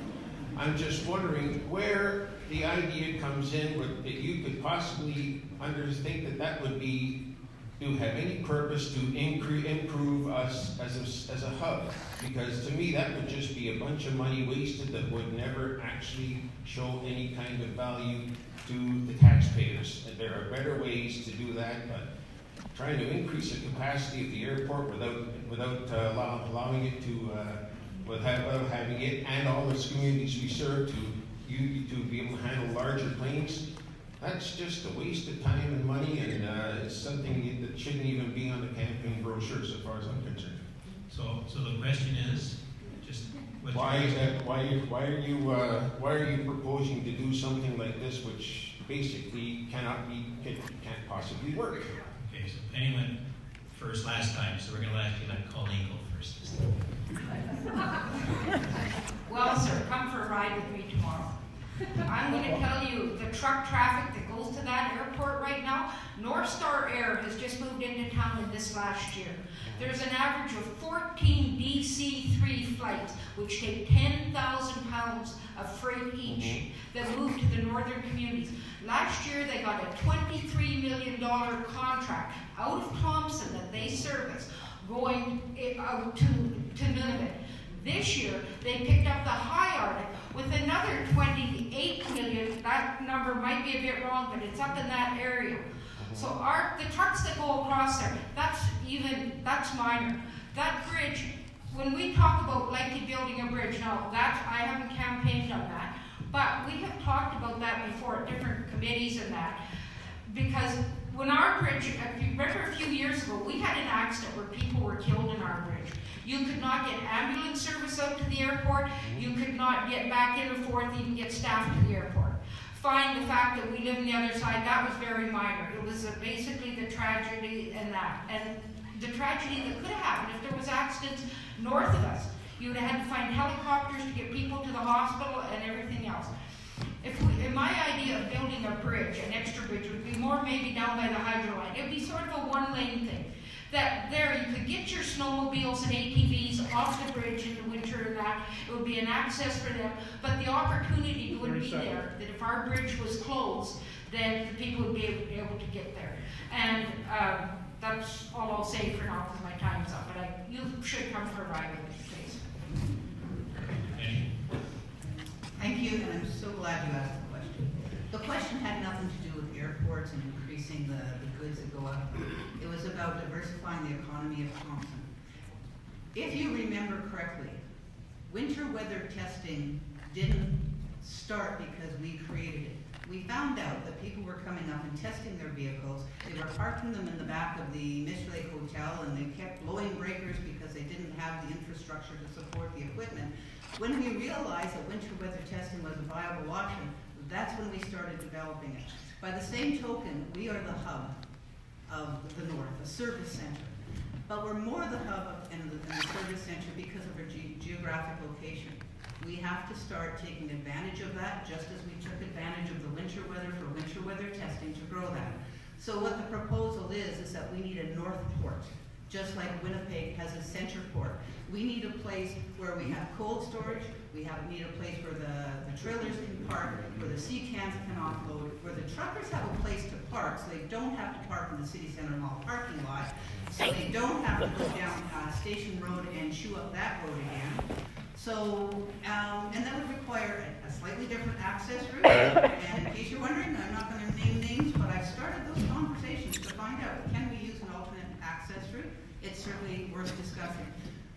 I'm just wondering where the idea comes in with, that you could possibly think that would be to have any purpose to improve us as a hub, because to me that would just be a bunch of money wasted that would never actually show any kind of value to the taxpayers. And there are better ways to do that, but trying to increase the capacity of the airport without allowing it to, without having it and all the communities we serve to be able to handle larger planes. That's just a waste of time and money, and it's something that shouldn't even be on the campaign brochure, as far as I'm concerned. So the question is, just what Why is that? Why are you proposing to do something like this, which basically can't possibly work? Okay, so Penny went first last time, so we're gonna let you let Colleen go first this time. Well, sir, come for a ride with me tomorrow. I'm going to tell you, the truck traffic that goes to that airport right now, North Star Air has just moved into town in this last year. There's an average of 14 DC-3 flights, which take 10,000 pounds of freight each, that move to the northern communities. Last year, they got a $23 million contract out of Thompson that they service, going out to Nunavut. This year, they picked up the High Arctic with another 28 million. That number might be a bit wrong, but it's up in that area. So the trucks that go across there, that's minor. That bridge, when we talk about likely building a bridge, now I haven't campaigned on that, but we have talked about that before at different committees and that, because when our bridge, if you remember a few years ago, we had an accident where people were killed in our bridge. You could not get ambulance service out to the airport. You could not get back in and forth, even get staff to the airport. Find the fact that we live on the other side, that was very minor. It was basically the tragedy and that. And the tragedy that could have happened if there was accidents north of us. You would have had to find helicopters to get people to the hospital and everything else. In my idea of building a bridge, an extra bridge, would be more maybe down by the hydro line. It would be sort of a one-lane thing. That there you could get your snowmobiles and ATVs off the bridge in the winter and that. It would be an access for them, but the opportunity would be there that if our bridge was closed, then the people would be able to get there. And that's all I'll say for now because my time's up, but you should come for a ride with me, please. Penny? Thank you, and I'm so glad you asked the question. The question had nothing to do with airports and increasing the goods that go up. It was about diversifying the economy of Thompson. If you remember correctly, winter weather testing didn't start because we created it. We found out that people were coming up and testing their vehicles. They were parking them in the back of the Mist Lake Hotel, and they kept blowing breakers because they didn't have the infrastructure to support the equipment. When we realized that winter weather testing was a viable option, that's when we started developing it. By the same token, we are the hub of the North, a service center. But we're more the hub and the service center because of our geographic location. We have to start taking advantage of that, just as we took advantage of the winter weather for winter weather testing to grow that. So what the proposal is that we need a north port, just like Winnipeg has a center port. We need a place where we have cold storage, need a place where the trailers can park, where the sea cans can offload, where the truckers have a place to park, so they don't have to park in the City Center Mall parking lot, so they don't have to go down Station Road and chew up that road again. So, and that would require a slightly different access route. And in case you're wondering, I'm not going to name names, but I've started those conversations to find out, can we use an alternate access route? It's certainly worth discussing.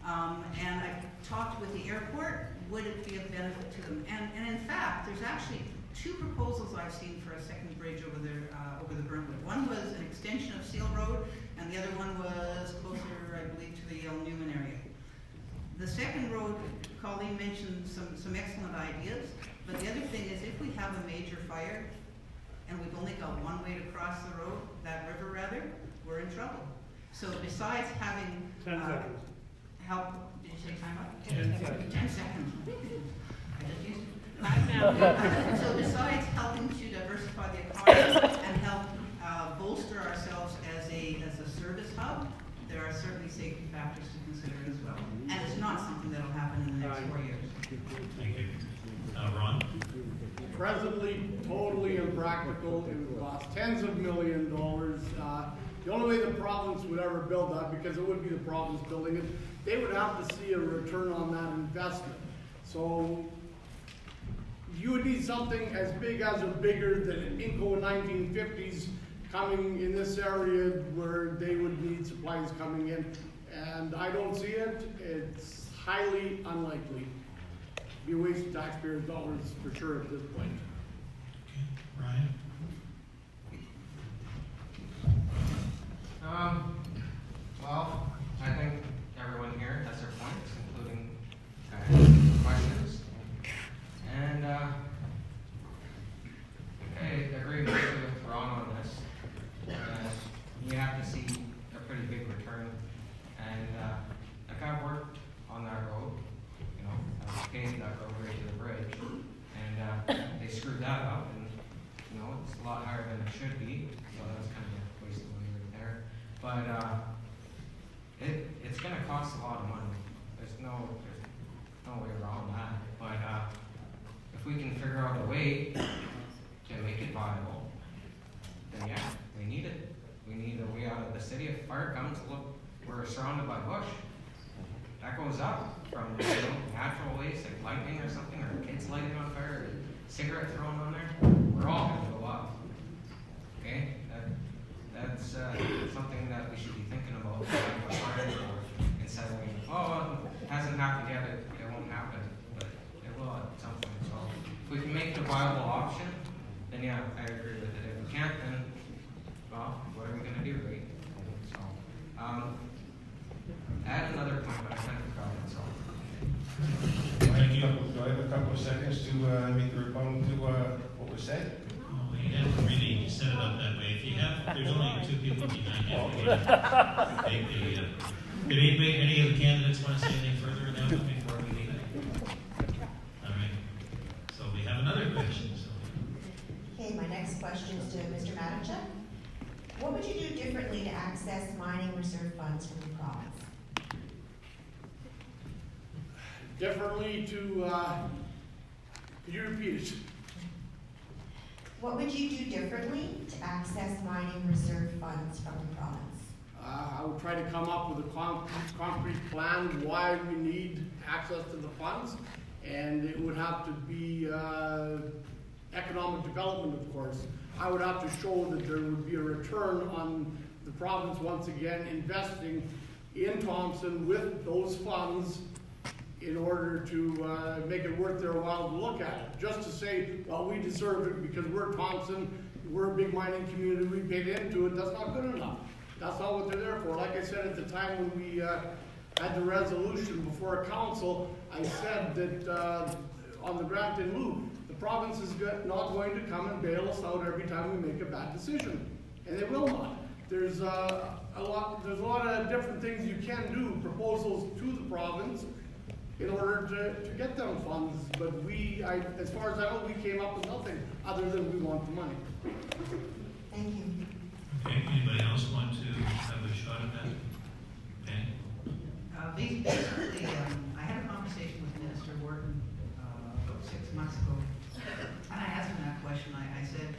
And I've talked with the airport, would it be of benefit to them? And in fact, there's actually two proposals I've seen for a second bridge over there, over the Burnwood. One was an extension of Seal Road, and the other one was closer, I believe, to the El Newman area. The second road, Colleen mentioned some excellent ideas, but the other thing is if we have a major fire and we've only got one way to cross the road, that river rather, we're in trouble. So besides having 10 seconds. Help, did you say time up? 10 seconds. 10 seconds. I just used it. So besides helping to diversify the economy and help bolster ourselves as a service hub, there are certainly safety factors to consider as well. And it's not something that'll happen in the next 4 years. Thank you. Ron? Presently, totally impractical. It would cost tens of millions of dollars. The only way the province would ever build that, because it would be the province building it, they would have to see a return on that investment. So you would need something as big as or bigger than an Inco 1950s coming in this area where they would need supplies coming in. And I don't see it. It's highly unlikely. Be a waste of taxpayers' dollars for sure at this point. Ryan? Well, I think everyone here has their points, including questions. And I agree with Ron on this. You have to see a pretty big return. And like I've worked on that road, you know, I've paved that road right to the bridge. And they screwed that up, and you know, it's a lot higher than it should be. So that's kind of a waste of money right there. But it's going to cost a lot of money. There's no way around that. But if we can figure out a way to make it viable, then yeah, we need it. We need a way out of the city. If fire comes, look, we're surrounded by bush. That goes up from, you know, natural waste like lightning or something, or kids lighting on fire, or cigarette thrown on there. We're all going to go up. Okay? That's something that we should be thinking about instead of going, oh, it hasn't happened yet, it won't happen. But it will at some point. So if we can make it a viable option, then yeah, I agree with it. If we can't, then, well, what are we going to do, right? So, add another point, but I kind of forgot it, so. Thank you. Do I have a couple of seconds to make a rebuttal to what was said? Well, we haven't really set it up that way. If you have, there's only two people behind you. Did any of the candidates want to say anything further on that one before we leave it? All right. So we have another question. So. Okay, my next question is to Mr. Matichuk. What would you do differently to access mining reserve funds from the province? Differently to, could you repeat it? What would you do differently to access mining reserve funds from the province? I would try to come up with a concrete plan why we need access to the funds, and it would have to be economic development, of course. I would have to show that there would be a return on the province once again investing in Thompson with those funds in order to make it worth their while to look at it. Just to say, well, we deserve it because we're Thompson, we're a big mining community, we paid into it, that's not good enough. That's not what they're there for. Like I said at the time when we had the resolution before council, I said that on the grant in lieu, the province is not going to come and bail us out every time we make a bad decision. And they will not. There's a lot of different things you can do, proposals to the province, in order to get them funds, but as far as I know, we came up with nothing other than we want the money. Thank you. Okay, anybody else want to have a shot at that? Okay. Basically, I had a conversation with Minister Wharton about 6 months ago, and I asked him that question. I said,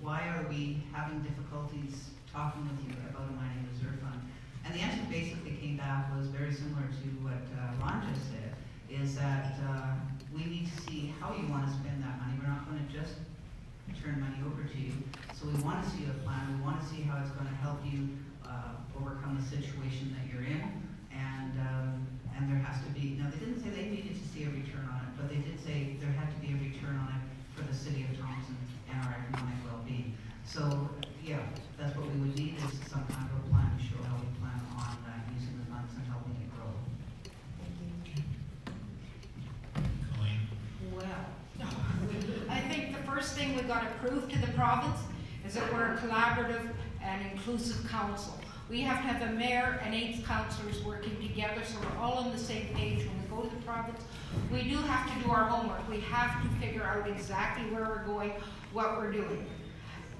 why are we having difficulties talking with you about a mining reserve fund? And the answer basically came back was very similar to what Ron just said, is that we need to see how you want to spend that money. We're not going to just turn money over to you. So we want to see a plan. We want to see how it's going to help you overcome the situation that you're in. And there has to be, now they didn't say they needed to see a return on it, but they did say there had to be a return on it for the city of Thompson and our economic well-being. So yeah, that's what we would need, is some kind of a plan to show how we plan on using the funds and helping it grow. Colleen? Well, I think the first thing we got to prove to the province is that we're a collaborative and inclusive council. We have to have a mayor and 8 councillors working together so we're all on the same page when we go to the province. We do have to do our homework. We have to figure out exactly where we're going, what we're doing.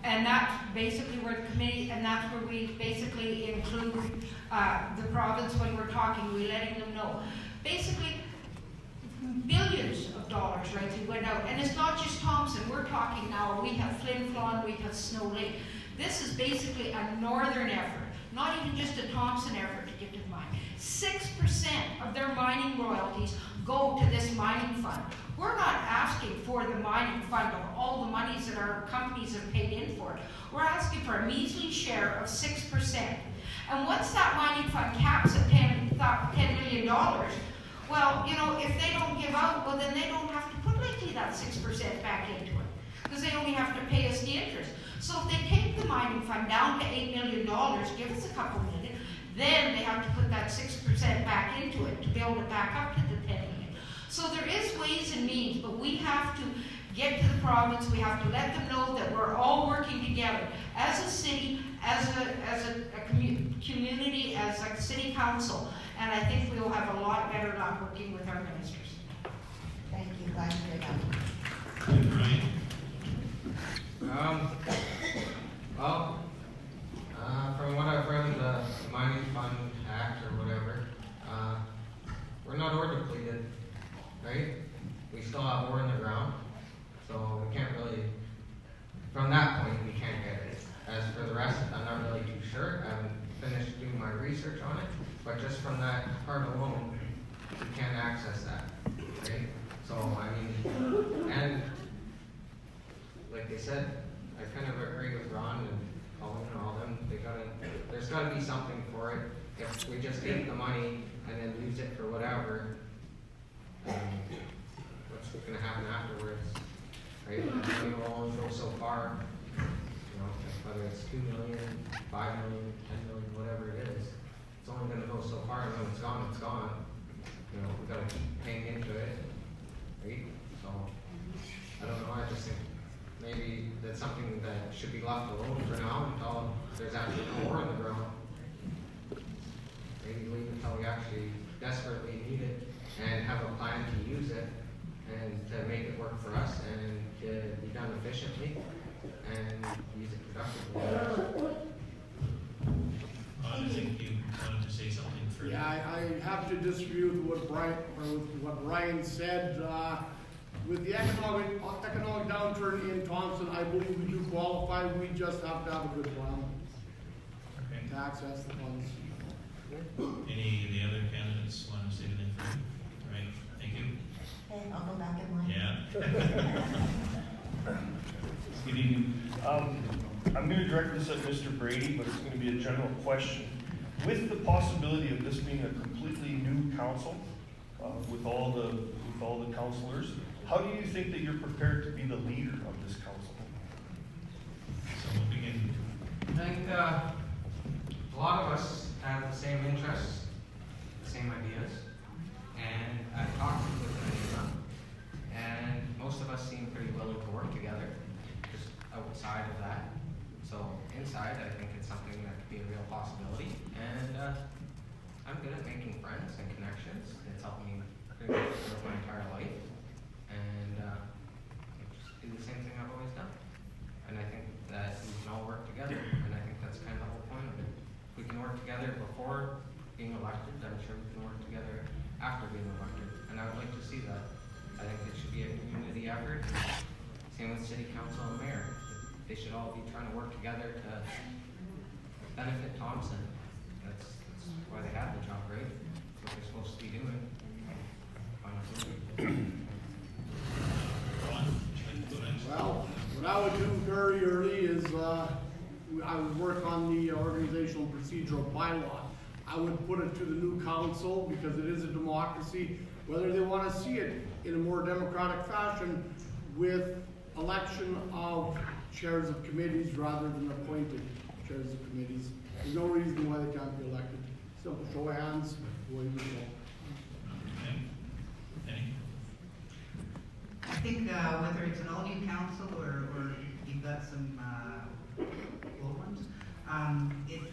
And that's basically where the committee, and that's where we basically include the province when we're talking, we're letting them know. Basically, billions of dollars, right, they went out. And it's not just Thompson, we're talking now, we have Flin Flon, we have Snow Lake. This is basically a northern effort, not even just a Thompson effort to get to the mine. 6% of their mining royalties go to this mining fund. We're not asking asking for the mining fund of all the monies that our companies have paid in for. We're asking for a measly share of 6%. And once that mining fund caps at $10 million, well, you know, if they don't give out, well, then they don't have to put likely that 6% back into it, because they only have to pay us the interest. So if they take the mining fund down to $8 million, give us a couple million, then they have to put that 6% back into it to build it back up to the 10 million. So there is ways and means, but we have to get to the province, we have to let them know that we're all working together as a city, as a community, as a city council, and I think we will have a lot better luck working with our ministers. Thank you, glad to hear that. And Brian? From what I've read in the Mining Fund Act or whatever, we're not ore depleted, right? We still have ore in the ground, so we can't really, from that point, we can't get it. As for the rest, I'm not really too sure. I haven't finished doing my research on it, but just from that part alone, we can't access that, right? So, I mean, and like they said, I kind of agree with Ron and Colin and all them. There's gotta be something for it. If we just take the money and then use it for whatever, what's gonna happen afterwards, right? The money will only go so far, you know, whether it's 2 million, 5 million, 10 million, whatever it is. It's only gonna go so far, and when it's gone, it's gone. You know, we gotta keep paying into it, right? So, I don't know, I just think maybe that's something that should be left alone for now until there's actually no ore in the ground. Maybe leave it until we actually desperately need it and have a plan to use it and to make it work for us and to be done efficiently and use it productively. I think you wanted to say something further. Yeah, I have to disagree with what Ryan said. With the economic downturn in Thompson, I believe we do qualify. We just have to have a good plan Okay. to access the funds. Any of the other candidates want to say anything further? All right, thank you. Okay, I'll go back in line. Yeah. Good evening. I'm going to direct this at Mr. Brady, but it's going to be a general question. With the possibility of this being a completely new council, with all the councilors, how do you think that you're prepared to be the leader of this council? So we'll begin. I think a lot of us have the same interests, the same ideas, and I've talked with many of them, and most of us seem pretty willing to work together, just outside of that. So inside, I think it's something that could be a real possibility, and I'm good at making friends and connections. It's helped me pretty much throughout my entire life, and just do the same thing I've always done. And I think that we can all work together, and I think that's kind of the whole point of it. If we can work together before being elected, I'm sure we can work together after being elected, and I would like to see that. I think it should be a community effort. Same with city council and mayor. They should all be trying to work together to benefit Thompson. That's why they have the job, right? That's what they're supposed to be doing. Ron, would you like to go next? Well, what I would do very early is I would work on the organizational procedural bylaw. I would put it to the new council because it is a democracy, whether they want to see it in a more democratic fashion with election of chairs of committees rather than appointed chairs of committees. There's no reason why they can't be elected. Simple show of hands, away we go. Okay. Any? I think whether it's an all-new council or you've got some old ones,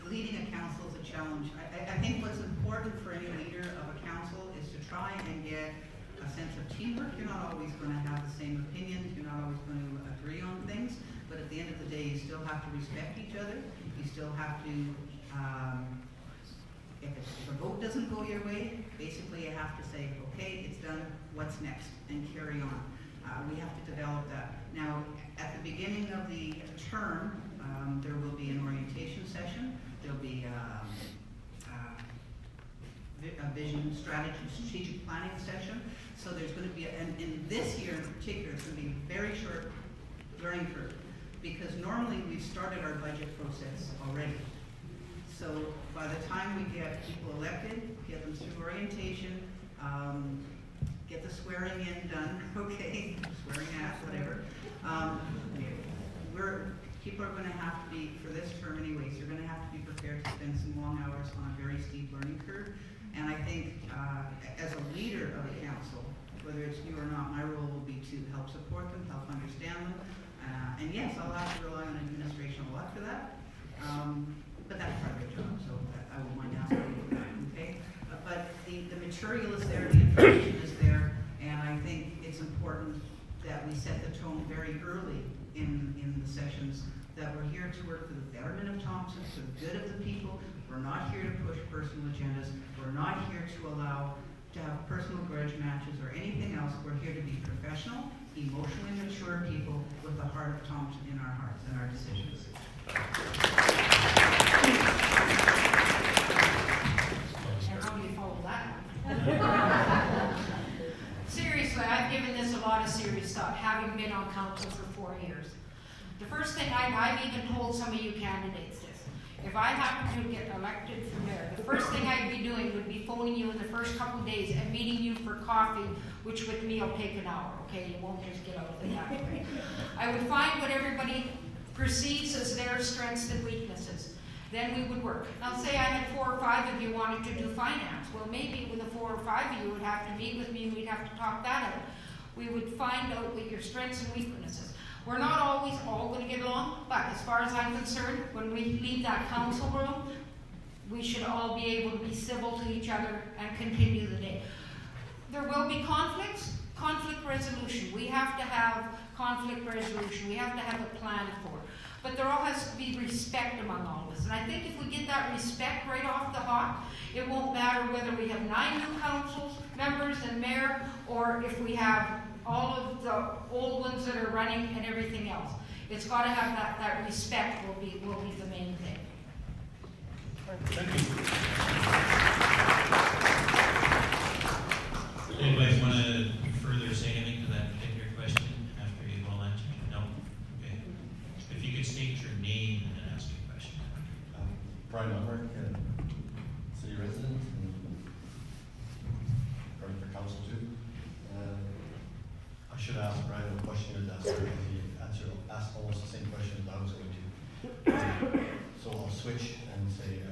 leading a council is a challenge. I think what's important for any leader of a council is to try and get a sense of teamwork. You're not always going to have the same opinions. You're not always going to agree on things. But at the end of the day, you still have to respect each other. You still have to, if a vote doesn't go your way, basically you have to say, okay, it's done, what's next? And carry on. We have to develop that. Now, at the beginning of the term, there will be an orientation session. There'll be vision, strategy, strategic planning session. So there's going to be, and in this year in particular, it's going to be a very short learning curve, because normally we've started our budget process already. So by the time we get people elected, get them through orientation, get the swearing in done, okay, swearing at, whatever. People are going to have to be, for this term anyways, you're going to have to be prepared to spend some long hours on a very steep learning curve. And I think as a leader of a council, whether it's new or not, my role will be to help support them, help understand them. And yes, I'll have to rely on administration a lot for that. But that's part of their job, so I won't mind asking you for that, okay? But the material is there, the information is there, and I think it's important that we set the tone very early in the sessions, that we're here to work for the betterment of Thompson, for the good of the people. We're not here to push personal agendas. We're not here to allow to have personal grudge matches or anything else. We're here to be professional, emotionally mature people with the heart of Thompson in our hearts and our decisions. And how do you follow that? Seriously, I've given this a lot of serious thought, having been on council for 4 years. The first thing I've even told some of you candidates this. If I happen to get elected for mayor, the first thing I'd be doing would be phoning you in the first couple of days and meeting you for coffee, which with me will take an hour, okay? You won't just get out of the habit, right? I would find what everybody perceives as their strengths and weaknesses. Then we would work. Now say I had 4 or 5 of you wanted to do finance. Well, maybe with the 4 or 5 of you would have to meet with me and we'd have to talk that out. We would find out what your strengths and weaknesses. We're not always all going to get along, but as far as I'm concerned, when we leave that council room, we should all be able to be civil to each other and continue the day. There will be conflicts, conflict resolution. We have to have conflict resolution. We have to have a plan for it. But there all has to be respect among all of us. And I think if we get that respect right off the hop, it won't matter whether we have 9 new council members and mayor, or if we have all of the old ones that are running and everything else. It's got to have that respect will be the main thing. Thank you. Anybody want to further say anything to that particular question after you've all answered? No? Okay. If you could state your name and then ask your question. Brian Unmark, city resident, and running for council too. I should ask Brian a question and ask her if he asked almost the same question as I was going to. So I'll switch and say,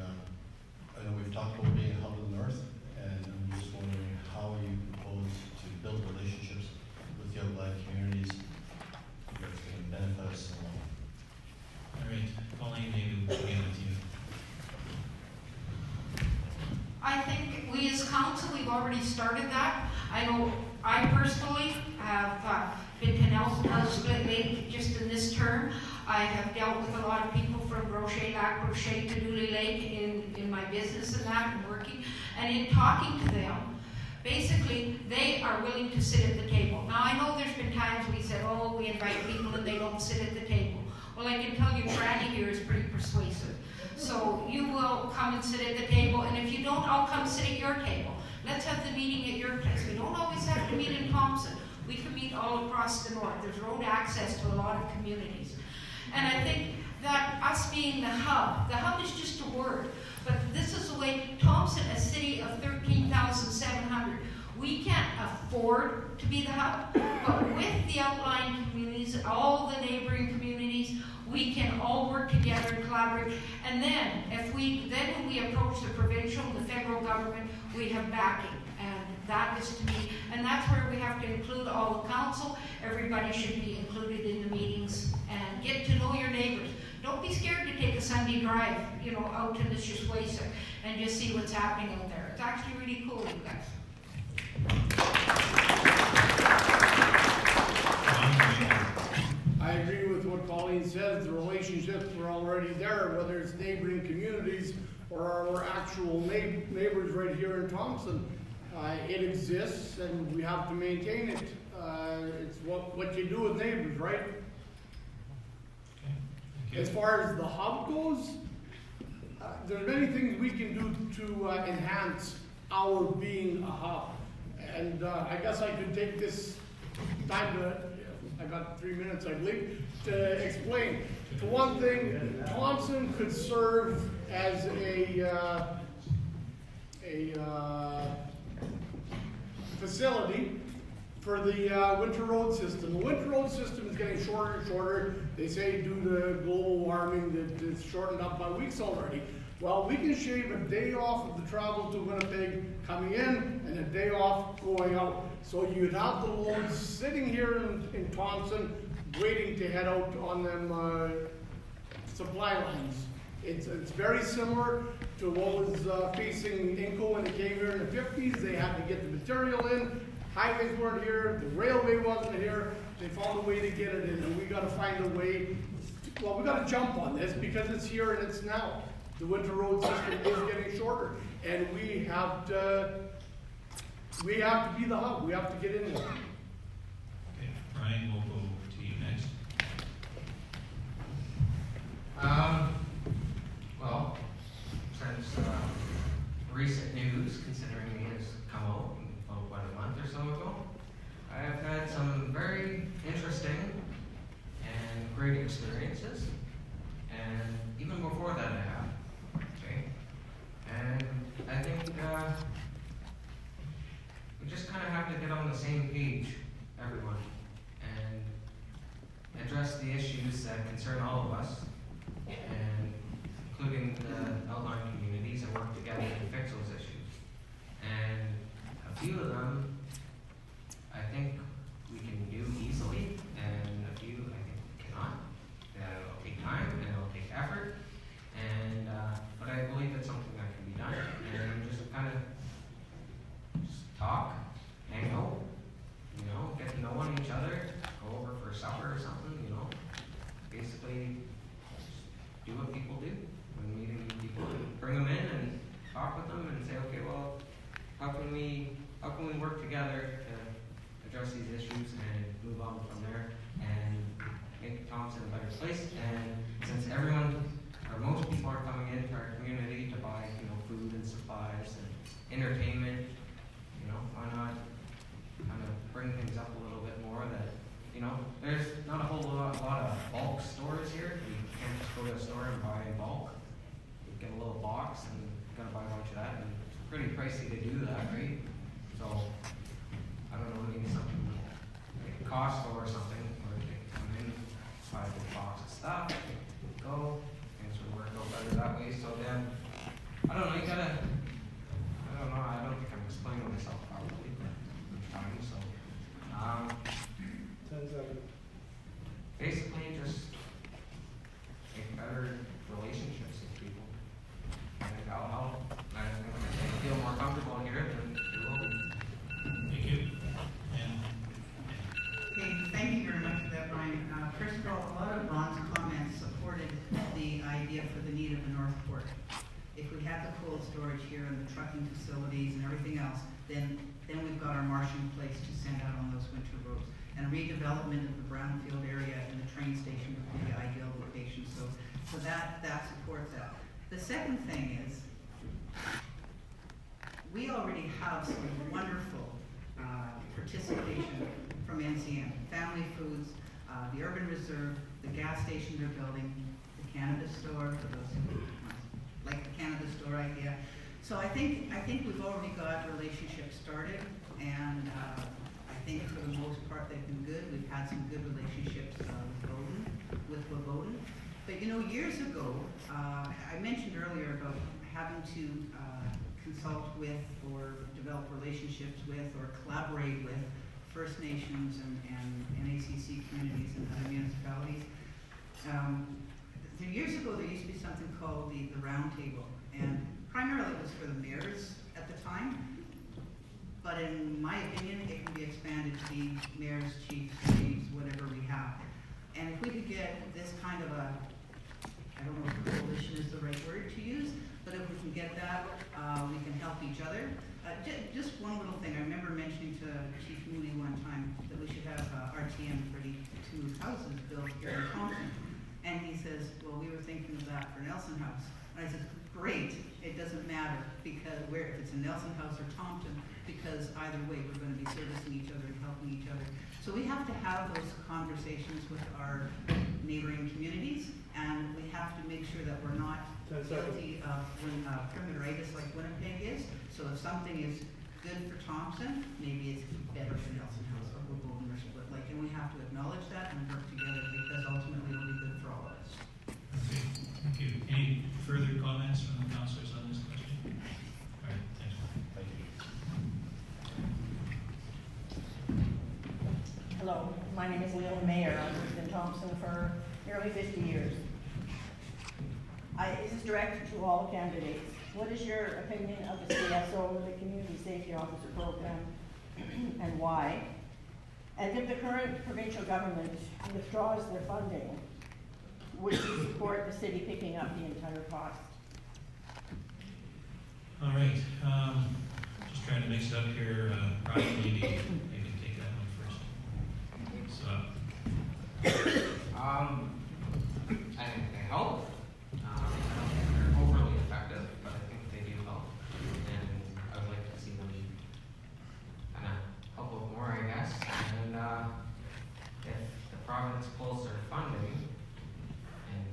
I know we've talked about being a hub of the north, and I'm just wondering how you propose to build relationships with young black communities that's going to benefit us in the long run. All right, Colleen, maybe we'll begin with you. I think we as council, we've already started that. I know I personally have been to Nelson Lake just in this term. I have dealt with a lot of people from Brochet, Lac Brochet to Dooley Lake in my business and that and working. And in talking to them, basically they are willing to sit at the table. Now I know there's been times we said, oh, we invite people and they don't sit at the table. Well, I can tell you Franny here is pretty persuasive. So you will come and sit at the table, and if you don't, I'll come sit at your table. Let's have the meeting at your place. We don't always have to meet in Thompson. We can meet all across the north. There's road access to a lot of communities. And I think that us being the hub is just a word, but this is the way Thompson, a city of 13,700, we can't afford to be the hub, but with the outlying communities, all the neighboring communities, we can all work together and collaborate. And then, when we approach the provincial and the federal government, we have backing. And that is to me, and that's where we have to include all the council. Everybody should be included in the meetings and get to know your neighbors. Don't be scared to take a Sunday drive, out to this Shuswaysa and just see what's happening out there. It's actually really cool, you guys. I agree with what Colleen says. The relationships are already there, whether it's neighboring communities or our actual neighbors right here in Thompson. It exists, and we have to maintain it. It's what you do with neighbors, right? Okay. As far as the hub goes, there's many things we can do to enhance our being a hub. And I guess I could take this time to, I got 3 minutes, I believe, to explain. For one thing, Thompson could serve as a facility for the winter road system. The winter road system is getting shorter and shorter. They say due to global warming that it's shortened up by weeks already. Well, we can shave a day off of the travel to Winnipeg coming in and a day off going out. So you'd have the loads sitting here in Thompson waiting to head out on them supply lines. It's very similar to what was facing Inco when they came here in the 50s. They had to get the material in. Highways weren't here. The railway wasn't here. They found a way to get it in, and we got to find a way. Well, we got to jump on this because it's here and it's now. The winter road system is getting shorter, and we have to be the hub. We have to get in there. Okay, Brian, we'll go to you next. Well, since recent news, considering me, has come out about a month or so ago, I have had some very interesting and great experiences, and even before that I have. Okay, and I think we just kind of have to get on the same page, everyone, and address the issues that concern all of us, and including the outlying communities, and work together to fix those issues. And a few of them, I think we can do easily, and a few I think we cannot. It'll take time and it'll take effort, and but I believe it's something that can be done. And just kind of talk, hang out, get to know each other, go over for supper or something, basically do what people do when meeting people. Bring them in and talk with them and say, okay, well, how can we work together to address these issues and move on from there and make Thompson a better place. And since everyone or most people are coming into our community to buy, food and supplies and entertainment, why not kind of bring things up a little bit more that, there's not a whole lot of bulk stores here. You can't just go to a store and buy in bulk. You get a little box and you're gonna buy a bunch of that, and it's pretty pricey to do that, right? So, I don't know, maybe something like a Costco or something, where they come in, buy a big box of stuff, go, things would work out better that way. So then, I don't know, I don't think I'm explaining myself properly, but I'm trying, so. Basically, just make better relationships with people. I think that'll help. I think if they feel more comfortable here, then they will be. Thank you. And Okay, thank you very much for that, Brian. First of all, a lot of Ron's comments supported the idea for the need of the North Port. If we have the cold storage here and the trucking facilities and everything else, then we've got our marshalling place to send out on those winter roads. And redevelopment of the brownfield area and the train station would be the ideal location. So that supports that. The second thing is, we already have some wonderful participation from NCM. Family Foods, the Urban Reserve, the gas station they're building, the cannabis store, for those who like the cannabis store idea. So I think we've already got relationships started, and I think for the most part they've been good. We've had some good relationships with Woboden. But years ago, I mentioned earlier about having to consult with or develop relationships with or collaborate with First Nations and NACC communities and other municipalities. Years ago, there used to be something called the Round Table, and primarily it was for the mayors at the time. But in my opinion, it can be expanded to be mayors, chiefs, whatever we have. And if we could get this kind of I don't know if coalition is the right word to use, but if we can get that, we can help each other. Just one little thing, I remember mentioning to Chief Moody one time that we should have RTM 32 houses built here in Thompson. And he says, well, we were thinking of that for Nelson House. And I said, great. It doesn't matter because if it's in Nelson House or Thompson, because either way, we're gonna be servicing each other and helping each other. So we have to have those conversations with our neighboring communities, and we have to make sure that we're not guilty of perimeteritis like Winnipeg is. So if something is good for Thompson, maybe it's better for Nelson House or Woodbine or Split Lake, and we have to acknowledge that and work together because ultimately it'll be good for all of us. Okay, thank you. Any further comments from the councillors on this question? All right, thanks. Thank you. Hello, my name is Leona Mayer. I've lived in Thompson for nearly 50 years. This is directed to all candidates. What is your opinion of the CSO, the Community Safety Officer Program, and why? And if the current provincial government withdraws their funding, would you support the city picking up the entire cost? All right, just trying to mix it up here. Ryan, maybe you can take that one first. So, I think they help. I don't think they're overly effective, but I think they do help. And I would like to see them kind of help out more, I guess. And if the province pulls their funding, and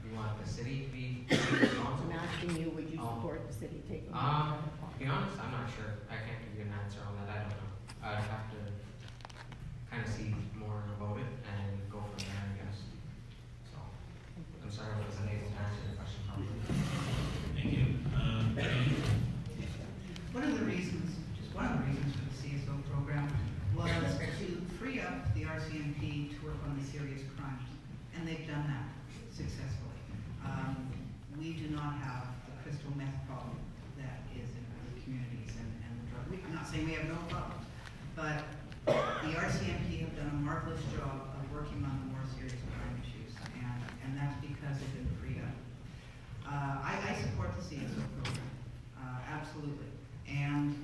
we want the city to be responsible. I'm asking you, would you support the city taking the To entire cost? be honest, I'm not sure. I can't give you an answer on that. I don't know. I'd have to kind of see more about it and go from there, I guess. So, I'm sorry if I was unable to answer your question properly. thank you. Jenny? One of the reasons for the CSO program was to free up the RCMP to work on the serious crimes, and they've done that successfully. We do not have the crystal meth problem that is in other communities and the drug. I'm not saying we have no problem, but the RCMP have done a marvelous job of working on the more serious crime issues, and that's because they've been freed up. I support the CSO program, absolutely. And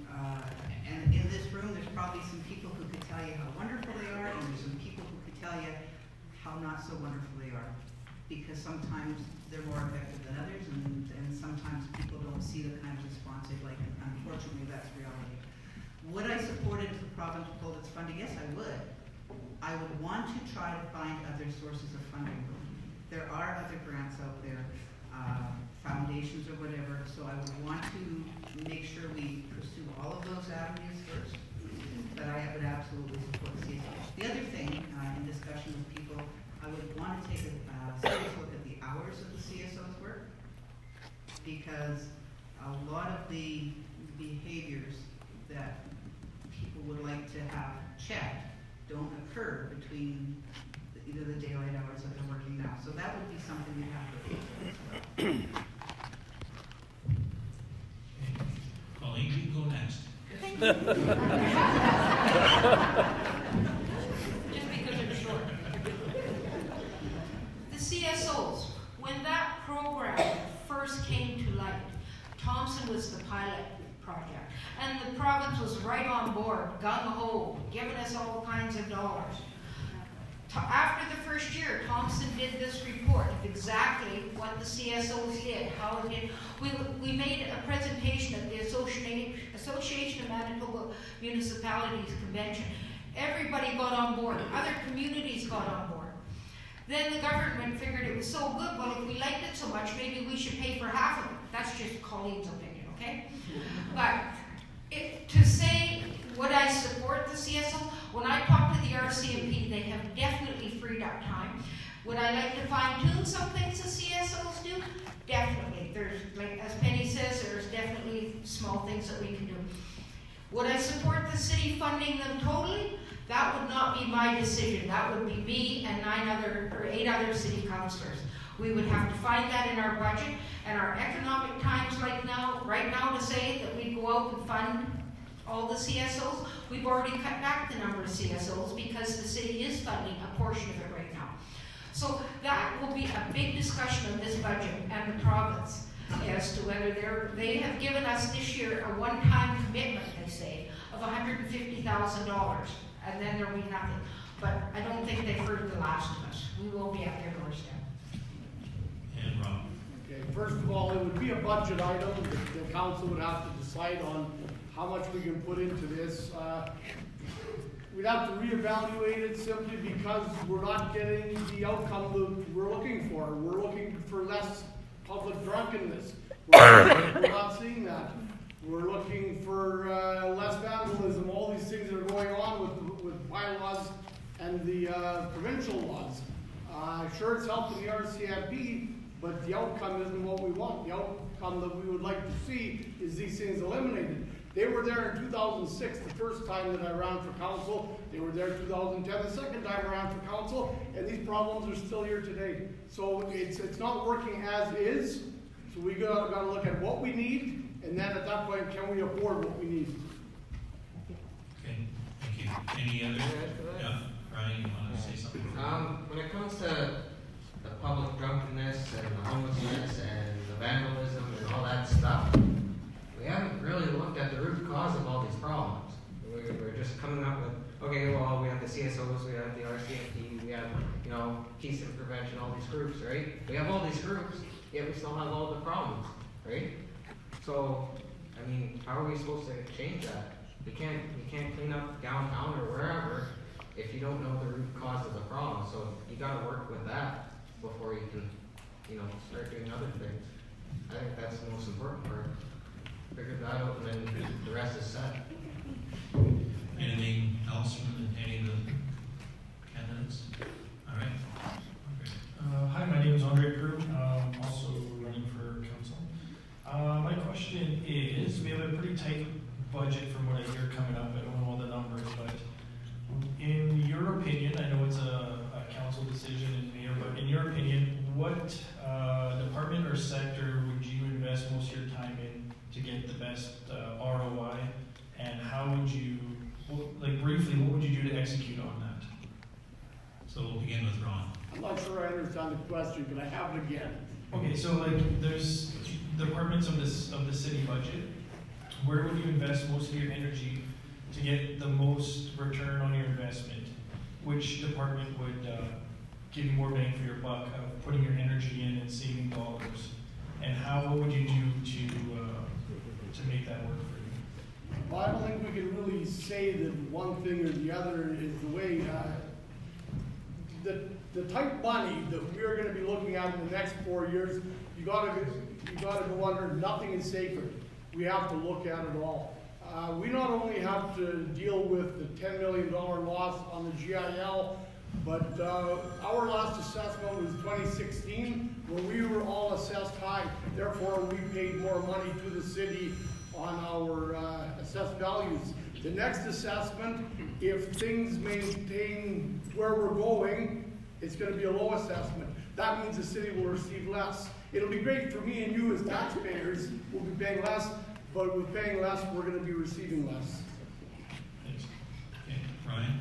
in this room, there's probably some people who could tell you how wonderful they are, and there's some people who could tell you how not so wonderful they are. Because sometimes they're more effective than others, and sometimes people don't see the kind of response they'd like, and unfortunately, that's reality. Would I support it if the province pulled its funding? Yes, I would. I would want to try to find other sources of funding. There are other grants out there, foundations or whatever, so I would want to make sure we pursue all of those avenues first, but I would absolutely support CSO. The other thing, in discussion with people, I would want to take a serious look at the hours of the CSO's work, because a lot of the behaviors that people would like to have checked don't occur between either the daylight hours that they're working now. So that would be something we'd have to look at. Okay. Colleen, you can go next. Just because it's short. The CSOs, when that program first came to light, Thompson was the pilot project. And the province was right on board, gung-ho, giving us all kinds of dollars. After the first year, Thompson did this report of exactly what the CSOs did, how it did. We made a presentation at the Association of Manitoba Municipalities Convention. Everybody got on board. Other communities got on board. Then the government figured it was so good, well, if we liked it so much, maybe we should pay for half of it. That's just Colleen's opinion, okay? But to say, would I support the CSO? When I talk to the RCMP, they have definitely freed up time. Would I like to fine-tune some things the CSOs do? Definitely. There's, like as Penny says, there's definitely small things that we can do. Would I support the city funding them totally? That would not be my decision. That would be me and 8 other city councillors. We would have to find that in our budget, and our economic times right now to say that we go out and fund all the CSOs, we've already cut back the number of CSOs because the city is funding a portion of it right now. So that will be a big discussion of this budget and the province as to whether they have given us this year a one-time commitment, they say, of $150,000, and then there will be nothing. But I don't think they've heard the last of us. We will be at their doorstep. And Rob. Okay, first of all, it would be a budget item. The council would have to decide on how much we can put into this. We'd have to reevaluate it simply because we're not getting the outcome that we're looking for. We're looking for less public drunkenness. We're not seeing that. We're looking for less vandalism, all these things that are going on with bylaws and the provincial laws. Sure, it's helping the RCMP, but the outcome isn't what we want. The outcome that we would like to see is these things eliminated. They were there in 2006, the first time that I ran for council. They were there in 2010, the second time I ran for council, and these problems are still here today. So it's not working as is. So we gotta look at what we need, and then at that point, can we afford what we need? Okay, thank you. Any other? Yeah, Brian, you want to say something? When it comes to the public drunkenness and the homelessness and the vandalism and all that stuff, we haven't really looked at the root cause of all these problems. We're just coming up with, okay, well, we have the CSOs, we have the RCMP, we have, peace and prevention, all these groups, right? We have all these groups, yet we still have all the problems, right? So, I mean, how are we supposed to change that? You can't clean up downtown or wherever if you don't know the root cause of the problem. So you gotta work with that before you can, start doing other things. I think that's the most important part. Figure that out, and then the rest is set. Anything else from any of the candidates? All right. Okay. Hi, my name is Andre Crew. I'm also running for council. My question is, we have a pretty tight budget from what I hear coming up. I don't know all the numbers, but in your opinion, I know it's a council decision in Mayor, but in your opinion, what department or sector would you invest most of your time in to get the best ROI? And how would you, briefly, what would you do to execute on that? So we'll begin with Ron. I'm not sure I understand the question. Can I have it again? Okay, so there's departments of the city budget. Where would you invest most of your energy to get the most return on your investment? Which department would give you more bang for your buck of putting your energy in and saving dollars? And what would you do to make that work for you? Well, I don't think we can really say that one thing or the other is the way. The type money that we're going to be looking at in the next 4 years, you gotta go under. Nothing is sacred. We have to look at it all. We not only have to deal with the $10 million loss on the GIL, but our last assessment was 2016, where we were all assessed high. Therefore, we paid more money to the city on our assessed values. The next assessment, if things maintain where we're going, it's going to be a low assessment. That means the city will receive less. It'll be great for me and you as taxpayers. We'll be paying less, but with paying less, we're going to be receiving less. Thanks. Okay, Ryan?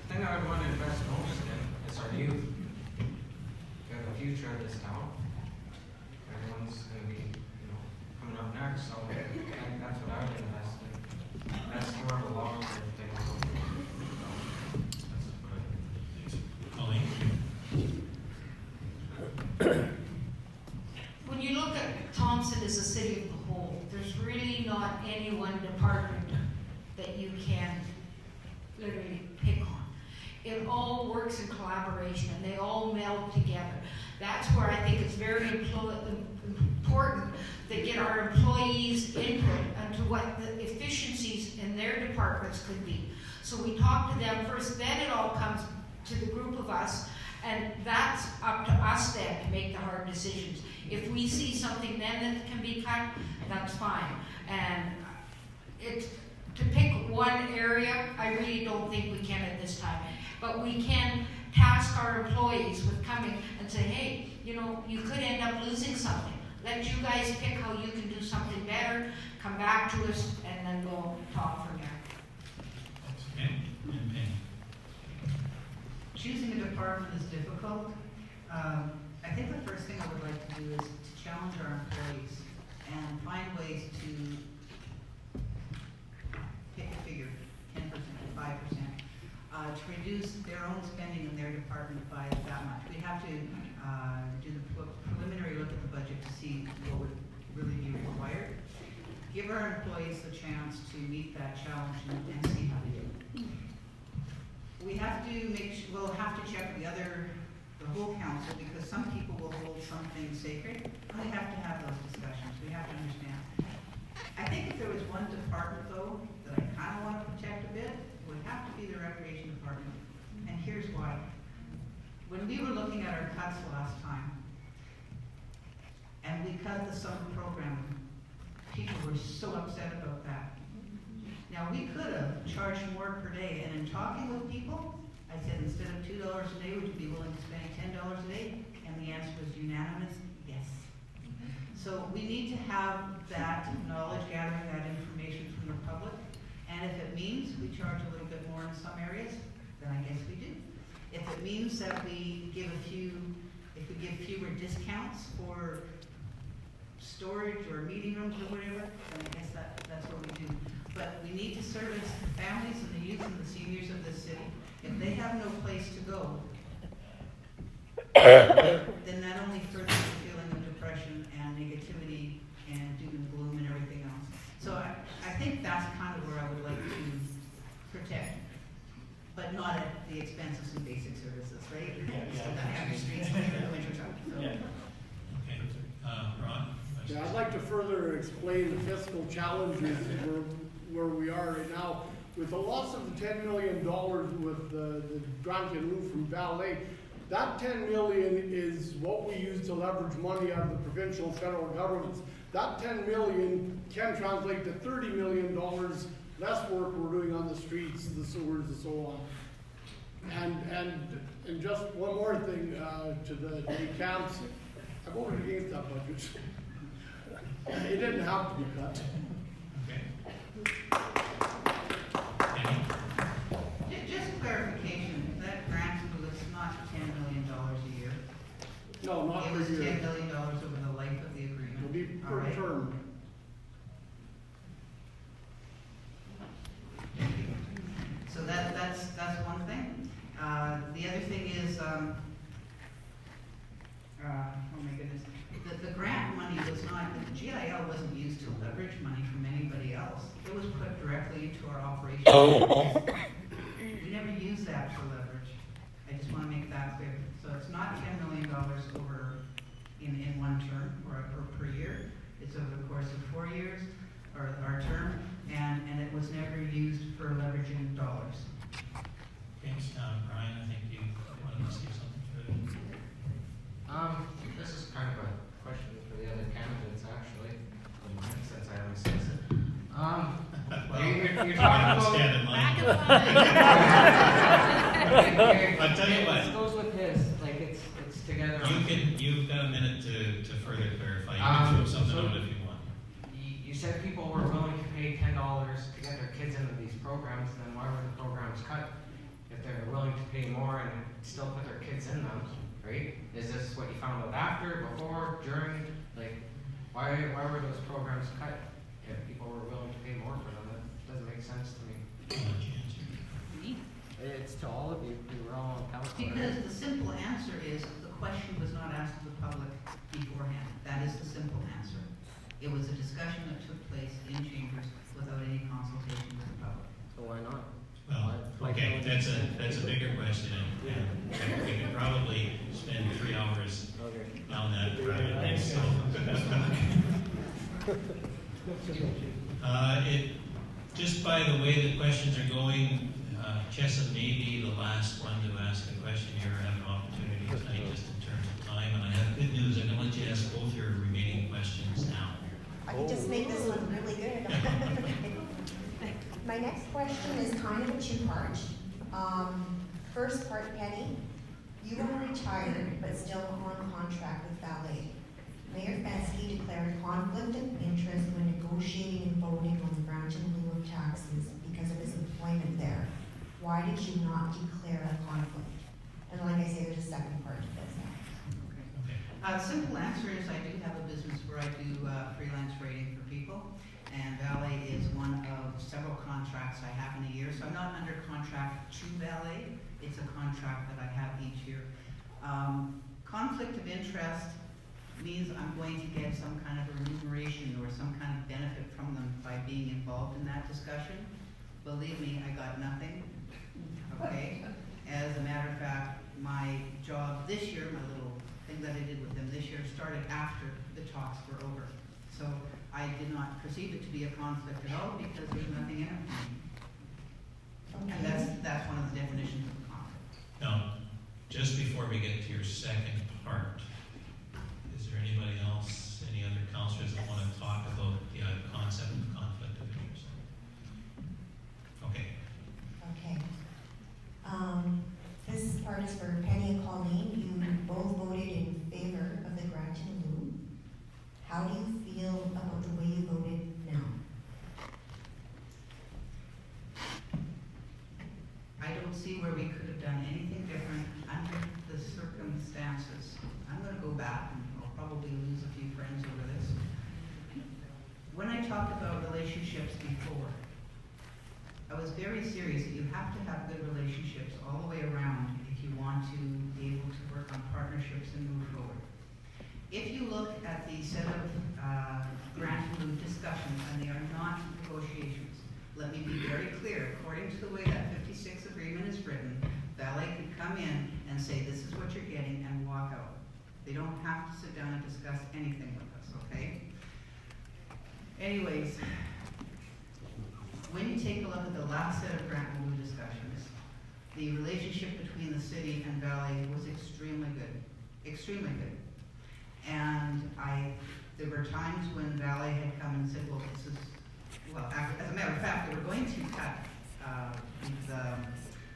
The thing I would want to invest most in is our youth. We have a future in this town. Everyone's going to be, coming up next, so I think that's what I would invest in. That's more of a long-term thing. Thanks. Colleen? When you look at Thompson as a city of the whole, there's really not any one department that you can literally pick on. It all works in collaboration and they all meld together. That's where I think it's very important to get our employees' input into what the efficiencies in their departments could be. So we talk to them first, then it all comes to the group of us, and that's up to us then to make the hard decisions. If we see something then that can be cut, that's fine. And to pick one area, I really don't think we can at this time. But we can task our employees with coming and say, hey, you could end up losing something. Let you guys pick how you can do something better, come back to us, and then we'll talk from there. Thanks. Okay, and Penny? Choosing a department is difficult. I think the first thing I would like to do is to challenge our employees and find ways to pick a figure, 10%, 5%, to reduce reduce their own spending in their department by that much. We have to do the preliminary look at the budget to see what would really be required. Give our employees the chance to meet that challenge and see how they do. We have to we'll have to check the whole council, because some people will hold something sacred. We have to have those discussions. We have to understand. I think if there was one department, though, that I kind of want to protect a bit, it would have to be the recreation department. And here's why. When we were looking at our cuts last time, and we cut the summer program, people were so upset about that. Now, we could have charged more per day, and in talking with people, I said, instead of $2 a day, would you be willing to spend $10 a day? And the answer was unanimous, yes. So we need to have that knowledge gathering, that information from the public. And if it means we charge a little bit more in some areas, then I guess we do. If it means that we give fewer discounts for storage or meeting rooms or whatever, then I guess that's what we do. But we need to service the families and the youth and the seniors of this city. If they have no place to go, then that only furthers the feeling of depression and negativity and doom and gloom and everything else. So I think that's kind of where I would like to protect, but not at the expense of some basic services, right? Still gotta have your streets clean in the winter time. So. Okay, Ron? Yeah, I'd like to further explain the fiscal challenges where we are right now. With the loss of the $10 million with the grant in lieu from Valley, that $10 million is what we use to leverage money out of the provincial and federal governments. That $10 million can translate to $30 million less work we're doing on the streets, the sewers, and so on. And just one more thing to the camps. I voted against that budget. It didn't have to be cut. Okay. Just clarification, that grant was not $10 million a year. No, not It per was year. $10 million over the life of the agreement. It'll be All per right? term. So that's one thing. The other thing is, oh my goodness, the grant money was not, the GIL wasn't used to leverage money from anybody else. It was put directly into our operation. We never used that for leverage. I just want to make that clear. So it's not $10 million over in one term or per year. It's over the course of 4 years, or our term, and it was never used for leveraging dollars. Thanks, Brian, I think you wanted to say something further. This is kind of a question for the other candidates, actually, since I always says it. You're talking about Back in I'll tell you what. This goes with his, like it's together. You've got a minute to further clarify. You can throw something out if you want. You said people were willing to pay $10 to get their kids into these programs, then why were the programs cut? If they're willing to pay more and still put their kids in them, right? Is this what you found out after, before, during? Like, why were those programs cut if people were willing to pay more for them? That doesn't make sense to me. I'll let you answer. It's to all of you. We were all on council. Because the simple answer is, the question was not asked to the public beforehand. That is the simple answer. It was a discussion that took place in chambers without any consultation with the public. So why not? Well, okay, that's a bigger question, and we could probably spend 3 hours on that rather than so. Just by the way the questions are going, Chessa may be the last one to ask a question here, or have an opportunity tonight, just in terms of time. And I have good news. I'm going to let you ask both your remaining questions now. I can just make this one really good. My next question is kind of a two-part. First part, Penny, you are retired but still on contract with Ballet. Mayor Fensky declared conflict of interest when negotiating and voting on the grant in lieu of taxes because of his employment there. Why did you not declare a conflict? And like I say, there's a second part to this. Simple answer is I do have a business where I do freelance writing for people, and Ballet is one of several contracts I have in a year, so I'm not under contract to valet. It's a contract that I have each year. Conflict of interest means I'm going to get some kind of remuneration or some kind of benefit from them by being involved in that discussion. Believe me, I got nothing, okay? As a matter of fact, my job this year, my little thing that I did with them this year, started after the talks were over. So I did not perceive it to be a conflict at all because there's nothing in it for me. And that's one of the definitions of a conflict. Now, just before we get to your second part, is there anybody else, any other councillors that want to talk about the concept of conflict of interest? Okay. Okay. This part is for Penny and Colleen. You both voted in favor of the grant in lieu. How do you feel about the way you voted now? I don't see where we could have done anything different under the circumstances. I'm gonna go back and I'll probably lose a few friends over this. When I talked about relationships before, I was very serious that you have to have good relationships all the way around if you want to be able to work on partnerships and move forward. If you look at the set of grant and lieu discussions, and they are not negotiations, let me be very clear, according to the way that 56 agreement is written, valet could come in and say, this is what you're getting, and walk out. They don't have to sit down and discuss anything with us, okay? Anyways, when you take a look at the last set of grant and lieu discussions, the relationship between the city and valet was extremely good, extremely good. And there were times when valet had come and said, well, this is, well, as a matter of fact, they were going to cut,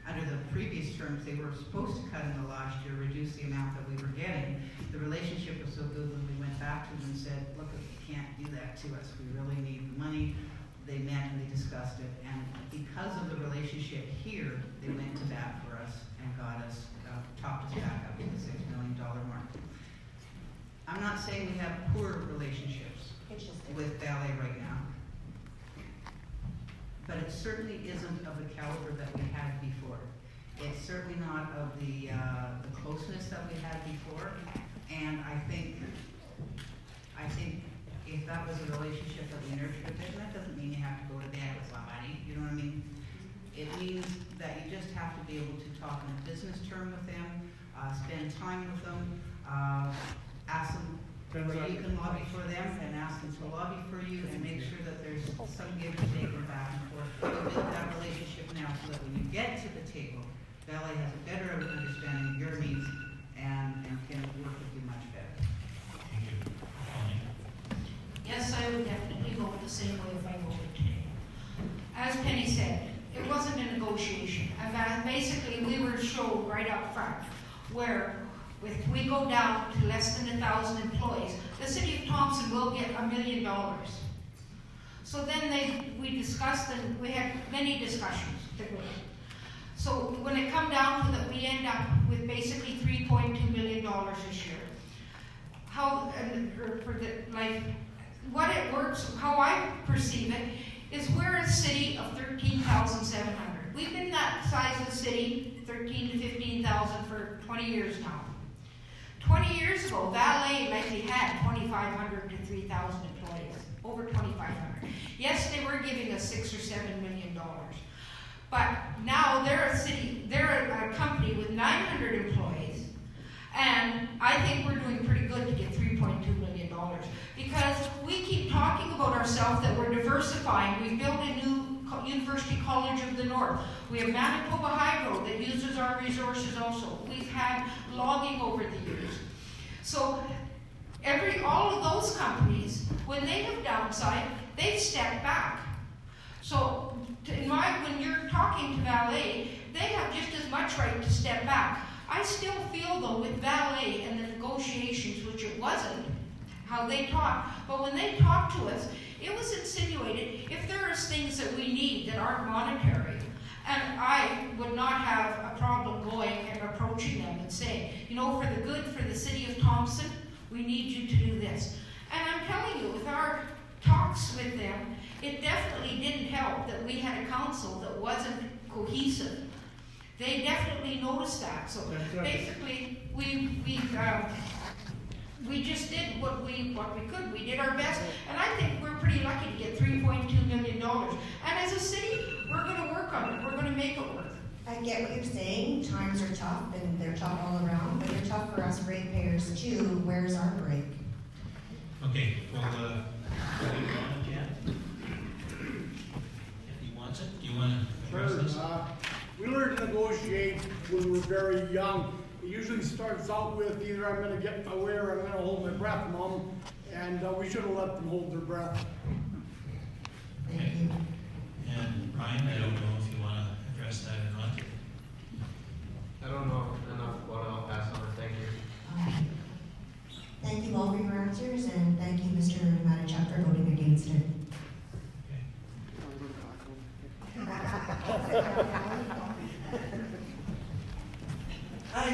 under the previous terms, they were supposed to cut in the last year, reduce the amount that we were getting. The relationship was so good when we went back to them and said, look, you can't do that to us. We really need the money. They met and they discussed it. And because of the relationship here, they went to bat for us and got us, topped us back up to the $6 million mark. I'm not saying we have poor relationships with valet right now, but it certainly isn't of the caliber that we had before. It's certainly not of the closeness that we had before, and I think if that was a relationship that we nurtured a bit, that doesn't mean you have to go to bed with somebody, you know what I mean? It means that you just have to be able to talk in a business term with them, spend time with them, ask them where you can lobby for them, and ask them to lobby for you, and make sure that there's some give and take and back and forth. But build that relationship now so that when you get to the table, valet has a better understanding of your needs and can work with you much better. Thank you. Colleen? Yes, I would definitely vote the same way if I voted today. As Penny said, it wasn't a negotiation. Basically, we were showed right up front where if we go down to less than 1,000 employees, the city of Thompson will get $1 million. So then we discussed and we had many discussions. So when it come down to that, we end up with basically $3.2 million this year. What it works, how I perceive it, is we're a city of 13,700. We've been that size of city, 13 to 15,000 for 20 years now. 20 years ago, valet likely had 2,500 to 3,000 employees, over 2,500. Yes, they were giving us $6 or $7 million, but now they're a company with 900 employees, and I think we're doing pretty good to get $3.2 million because we keep talking about ourselves that we're diversifying. We've built a new University College of the North. We have Manitoba Hydro that uses our resources also. We've had logging over the years. So all of those companies, when they have downside, they've stepped back. So when you're talking to valet, they have just as much right to step back. I still feel though with valet and the negotiations, which it wasn't how they talked, but when they talked to us, it was insinuated if there are things that we need that aren't monetary, and I would not have a problem going and approaching them and saying, you know, for the good for the city of Thompson, we need you to do this. And I'm telling you, with our talks with them, it definitely didn't help that we had a council that wasn't cohesive. They definitely noticed that. So basically, we just did what we could. We did our best, and I think we're pretty lucky to get $3.2 million. And as a city, we're going to work on it. We're going to make it work. I get what you're saying, times are tough, and they're tough all around, but they're tough for us ratepayers too. Where's our break? Okay, well, do you want it, Jan? If he wants it, do you want to address this? We learned to negotiate when we were very young. It usually starts out with either I'm gonna get my way or I'm gonna hold my breath, Mom, and we should have let them hold their breath. Okay. And Ryan, I don't know if you want to address that or not. I don't know enough about it. I'll pass on it. Thank you. Thank you all for your answers, and thank you, Mr. Matichak, for voting against it. Hi.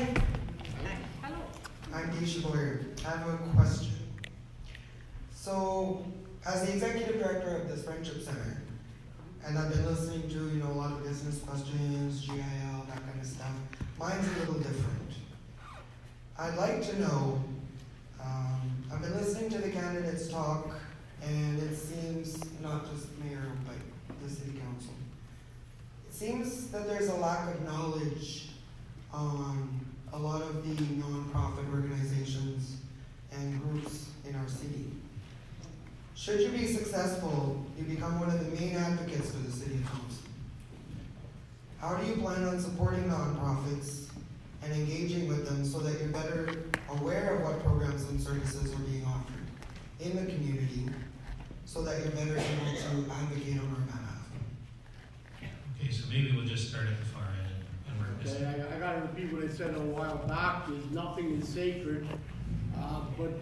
Hello. I'm Geisha Boyer. I have a question. So, as the executive director of this Friendship Center, and I've been listening to, a lot of business questions, GIL, that kind of stuff, mine's a little different. I'd like to know, I've been listening to the candidates talk, and it seems, not just mayor, but the city council, it seems that there's a lack of knowledge on a lot of the nonprofit organizations and groups in our city. Should you be successful, you become one of the main advocates for the city of Thompson. How do you plan on supporting nonprofits and engaging with them so that you're better aware of what programs and services are being offered in the community so that you're better able to advocate on our behalf? Okay, so maybe we'll just start at the far end and work this Okay, out. I gotta repeat what I said a while back, is nothing is sacred, but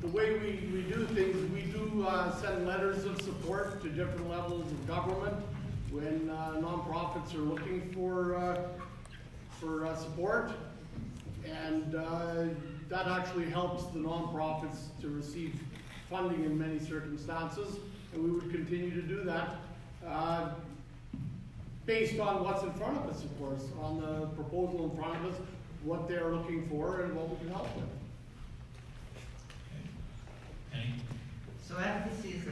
the way we do things, we do send letters of support to different levels of government when nonprofits are looking for support, and that actually helps the nonprofits to receive funding in many circumstances, and we would continue to do that based on what's in front of us, of course, on the proposal in front of us, what they're looking for and what we can help with. Penny? So advocacy is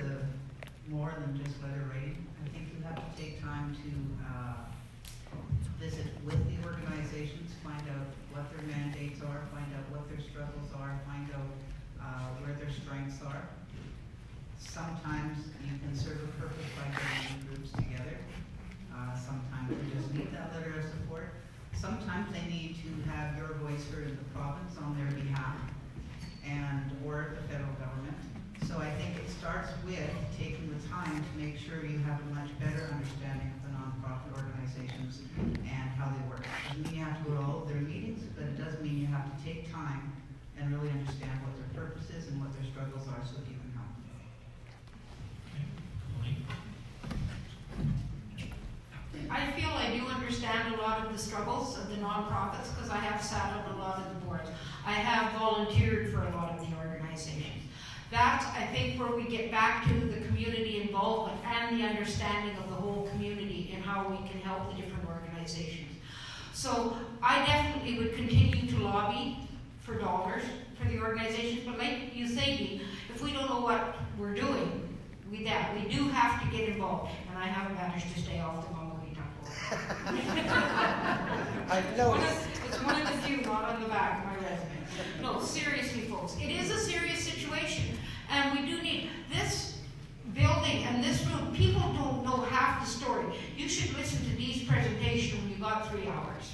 more than just letter writing. I think you have to take time to visit with the organizations, find out what their mandates are, find out what their struggles are, find out where their strengths are. Sometimes you can serve a purpose by getting groups together. Sometimes you just need that letter of support. Sometimes they need to have your voice heard in the province on their behalf or the federal government. So I think it starts with taking the time to make sure you have a much better understanding of the nonprofit organizations and how they work. It doesn't mean you have to go to all of their meetings, but it does mean you have to take time and really understand what their purpose is and what their struggles are so that you can help. I feel I do understand a lot of the struggles of the nonprofits because I have sat on a lot of the boards. I have volunteered for a lot of the organizations. That's, I think, where we get back to the community involvement and the understanding of the whole community and how we can help the different organizations. So I definitely would continue to lobby for dollars for the organizations, but like you say, Dee, if we don't know what we're doing, we do have to get involved, and I haven't managed to stay off the Mongolian I've noticed. It's one of the few not on the back of my resume. No, seriously, folks, it is a serious situation, and we do need this building and this room. People don't know half the story. You should listen to Dee's presentation when you got 3 hours.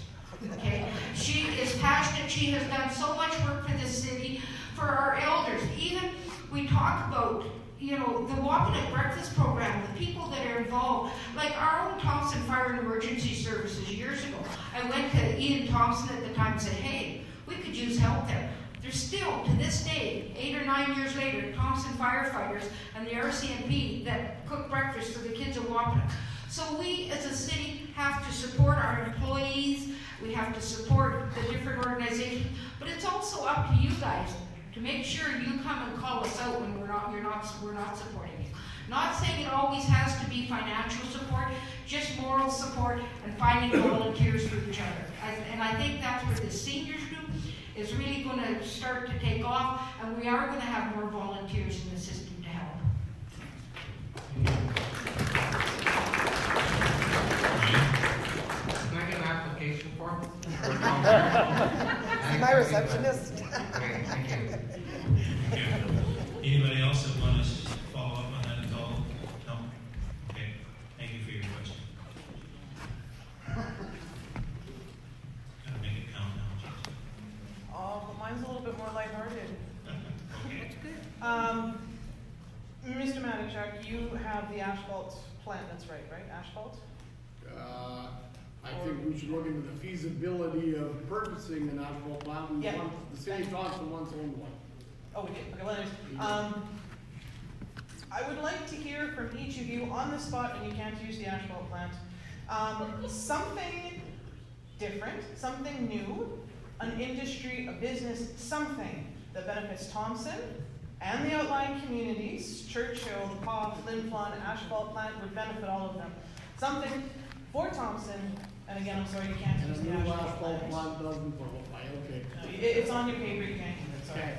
Okay, she is passionate. She has done so much work for this city, for our elders. Even we talk about, the Walking at Breakfast program, the people that are involved, like our own Thompson Fire and Emergency Services years ago. I went to Ian Thompson at the time and said, hey, we could use help there. There's still, to this day, 8 or 9 years later, Thompson firefighters and the RCMP that cook breakfast for the kids of Wapana. So we, as a city, have to support our employees. We have to support the different organizations. But it's also up to you guys to make sure you come and call us out when we're not supporting you. Not saying it always has to be financial support. support and finding volunteers for each other. And I think that's where the seniors group is really going to start to take off, and we are going to have more volunteers in the system to help. Can I get an application form? My receptionist. Okay, thank you. Anybody else that want us to follow up on that at all? No? Okay, thank you for your question. Gotta make it count now. Oh, but mine's a little bit more lighthearted. Okay. Mr. Matichak, you have the asphalt plant, that's right, Asphalt? I think we should look into the feasibility of purchasing an asphalt plant. We Yeah. want, the city of Thompson wants owned one. Oh, we did, okay, well, anyways, I would like to hear from each of you on the spot, and you can't use the asphalt plant, something different, something new, an industry, a business, something that benefits Thompson and the outlying communities, Churchill, the Paw, Flin Flon, asphalt plant would benefit all of them. Something for Thompson, and again, I'm sorry, you can't And use a the new asphalt asphalt plant. plant doesn't qualify, okay. No, it's on your paper, you can't use it, sorry. Okay.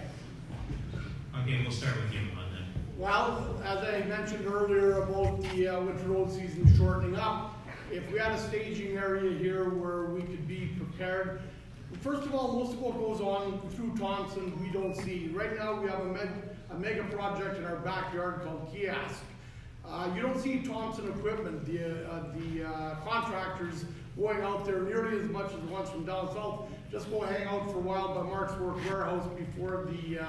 Okay, we'll start with you on that. Well, as I mentioned earlier about the winter road season shortening up, if we had a staging area here where we could be prepared, first of all, most of what goes on through Thompson, we don't see. Right now, we have a mega project in our backyard called Kiosk. You don't see Thompson equipment, the contractors going out there nearly as much as the ones from down south. Just go hang out for a while by Mark's Work Warehouse before the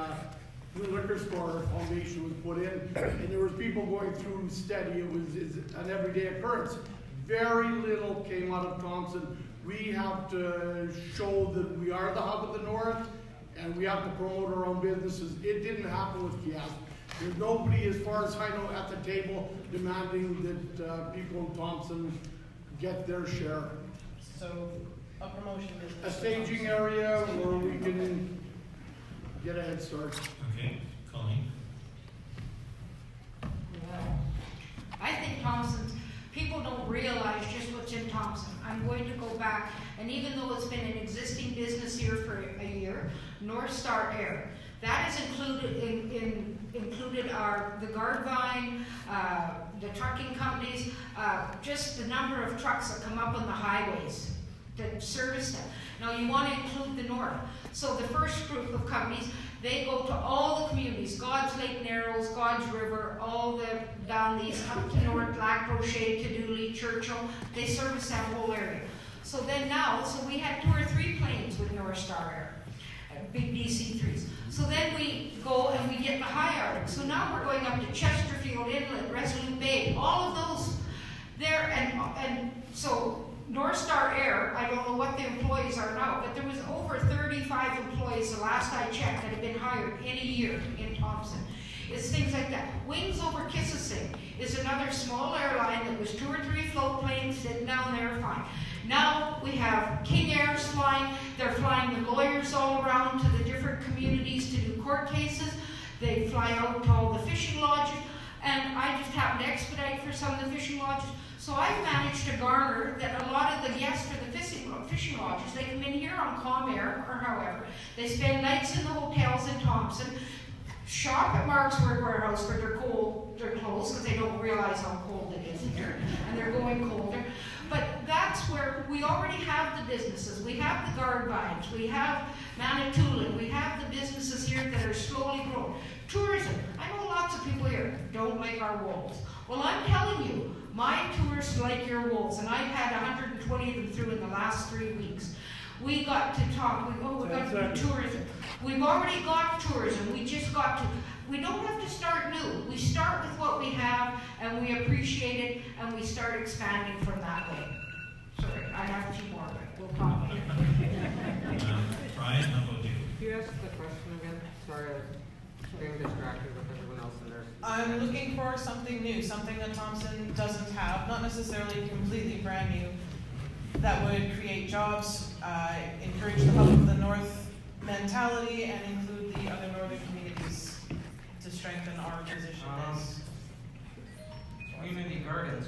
new liquor store foundation was put in, and there was people going through steady. It's an everyday occurrence. Very little came out of Thompson. We have to show that we are the hub of the north, and we have to promote our own businesses. It didn't happen with Kiosk. There's nobody, as far as I know, at the table demanding that people in Thompson get their share. So, a promotion business. A staging area where we can get a head start. Okay, Colleen? I think Thompson's, people don't realize just what's in Thompson. I'm going to go back, and even though it's been an existing business here for a year, North Star Air, that is included the Guardvine, the trucking companies, just the number of trucks that come up on the highways that service them. Now you want to include the north. So the first group of companies, they go to all the communities, God's Lake Narrows, God's River, all the down these up to north, Lac Brochet, Cadouli, Churchill, they service that whole area. So then now, so we had 2 or 3 planes with North Star Air, big DC-3s. So then we go and we get the high Arctic. So now we're going up to Chesterfield Inlet, Resolute Bay, all of those there, and so North Star Air, I don't know what the employees are now, but there was over 35 employees the last I checked that had been hired in a year in Thompson. It's things like that. Wings over Kississing is another small airline that was 2 or 3 float planes sitting down there fine. Now we have King Air's flying. They're flying the lawyers all around to the different communities to do court cases. They fly out to all the fishing lodges, and I just happen to expedite for some of the fishing lodges. So I've managed to garner that a lot of the guests for the fishing lodges, they come in here on Comair or however. They spend nights in the hotels in Thompson, shop at Mark's Work Warehouse for their clothes because they don't realize how cold it is here, and they're going colder. But that's where we already have the businesses. We have the Guardvines, we have Manitoulin, we have the businesses here that are slowly growing. Tourism, I know lots of people here don't like our wolves. Well, I'm telling you, my tourists like your wolves, and I've had 120 of them through in the last 3 weeks. We got to talk, we got to do tourism. We've already got tourism, we just got to, we don't have to start new. We start with what we have, and we appreciate it, and we start expanding from that way. Sorry, I have 2 more, but we'll talk. Brian, how about you? Can you ask the question again? Sorry, I was getting distracted with everyone else in there. I'm looking for something new, something that Thompson doesn't have, not necessarily completely brand new, that would create jobs, encourage the hub of the north mentality, and include the other northern communities to strengthen our position as Community gardens.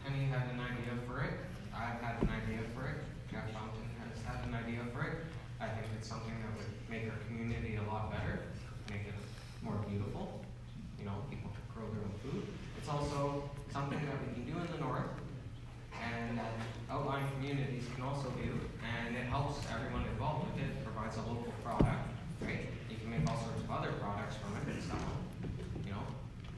Any had an idea for it? I've had an idea for it, Jeff Thompson has had an idea for it. I think it's something that would make our community a lot better, make it more beautiful. You know, people can grow their own food. It's also something that we can do in the north, and that outlying communities can also do, and it helps everyone involved with it. It provides a local product, right? You can make all sorts of other products from it and stuff. You know,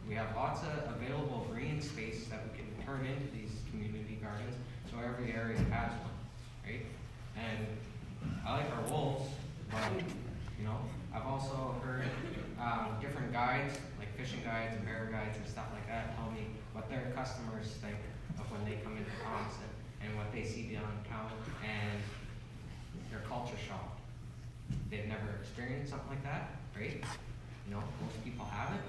we have lots of available green space that we can turn into these community gardens, so every area has one, right? And I like our wolves, but, you know, I've also heard different guides, like fishing guides and bear guides and stuff like that, tell me what their customers think of when they come into Thompson and what they see downtown and their culture shock. They've never experienced something like that, right? You know, most people haven't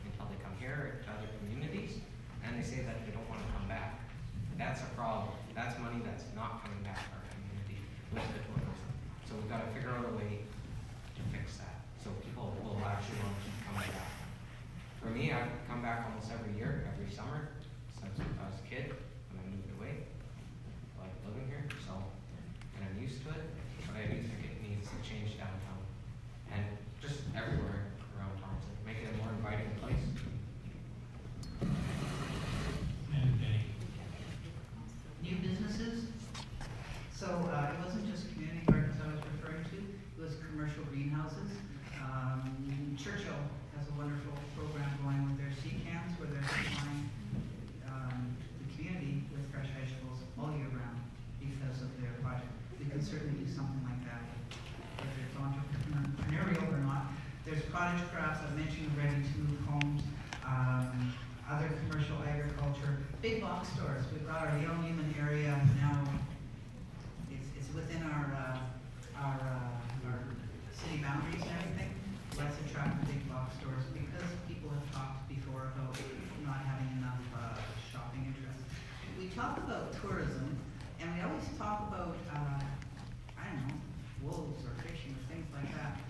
until they come here to other communities, and they say that they don't want to come back. That's a problem. That's money that's not coming back to our community with the tourism. So we've got to figure out a way to fix that, so people will actually want to keep coming back. For me, I come back almost every year, every summer, since I was a kid, when I moved away. I like living here, so, and I'm used to it, but I do think it needs to change downtown, and just everywhere around Thompson, make it a more inviting place. And Penny. New businesses. So it wasn't just community gardens I was referring to, it was commercial greenhouses. Churchill has a wonderful program going with their sea cans where they're supplying the community with fresh vegetables all year round because of their project. We could certainly do something like that, whether it's entrepreneurial or not. There's cottage crafts, I mentioned ready-to-move homes, other commercial agriculture, big box stores. We've got our Yale Newman area now. It's within our city boundaries and everything. Let's attract the big box stores because people have talked before about not having enough shopping interest. We talk about tourism, and we always talk about I don't know, wolves or fishing or things like that.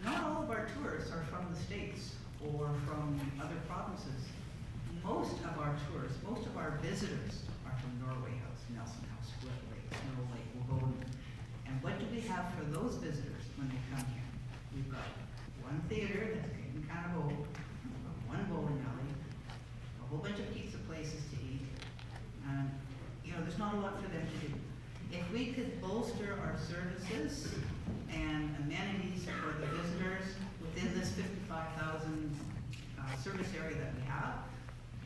Not all of our tourists are from the States or from other provinces. Most of our tourists, most of our visitors are from Norway House, Nelson House, Split Lake, Snow Lake, Wagoda. And what do we have for those visitors when they come here? We've got one theater that's getting kind of old, one bowling alley, a whole bunch of pizza places to eat, and you know, there's not a lot for them to do. If we could bolster our services and amenities for the visitors within this 55,000 service area that we have,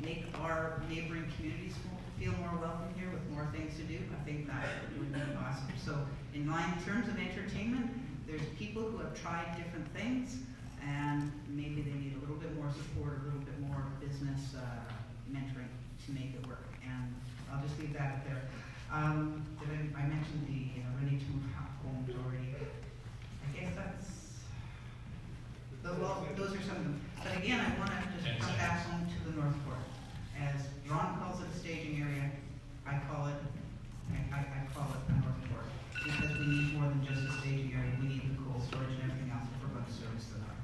make our neighboring communities feel more welcome here with more things to do, I think that would be awesome. So in terms of entertainment, there's people who have tried different things and maybe they need a little bit more support, a little bit more business mentoring to make it work. And I'll just leave that there. I mentioned the ready-to-move homes already. I guess that's, well, those are some of them. But again, I want to just come back home to the North Court. As Ron calls it a staging area, I call it the North Court. Because we need more than just a staging area, we need the cold storage and everything else if we're going to service the North.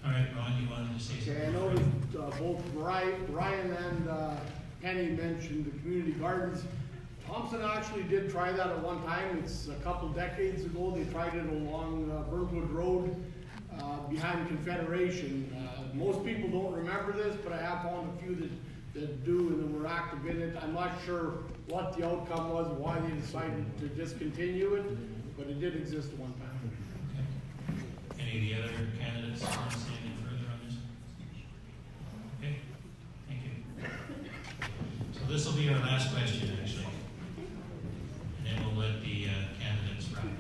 All right, Ron, you wanted to say something? Okay, I noticed both Ryan and Penny mentioned the community gardens. Thompson actually did try that at one time. It's a couple decades ago. They tried it along Burntwood Road behind Confederation. Most people don't remember this, but I have found a few that do and that were active in it. I'm not sure what the outcome was, why they decided to discontinue it, but it did exist at one time. Okay. Any of the other candidates want to say anything further on this? Okay, thank you. So this will be our last question, actually. And then we'll let the candidates wrap up.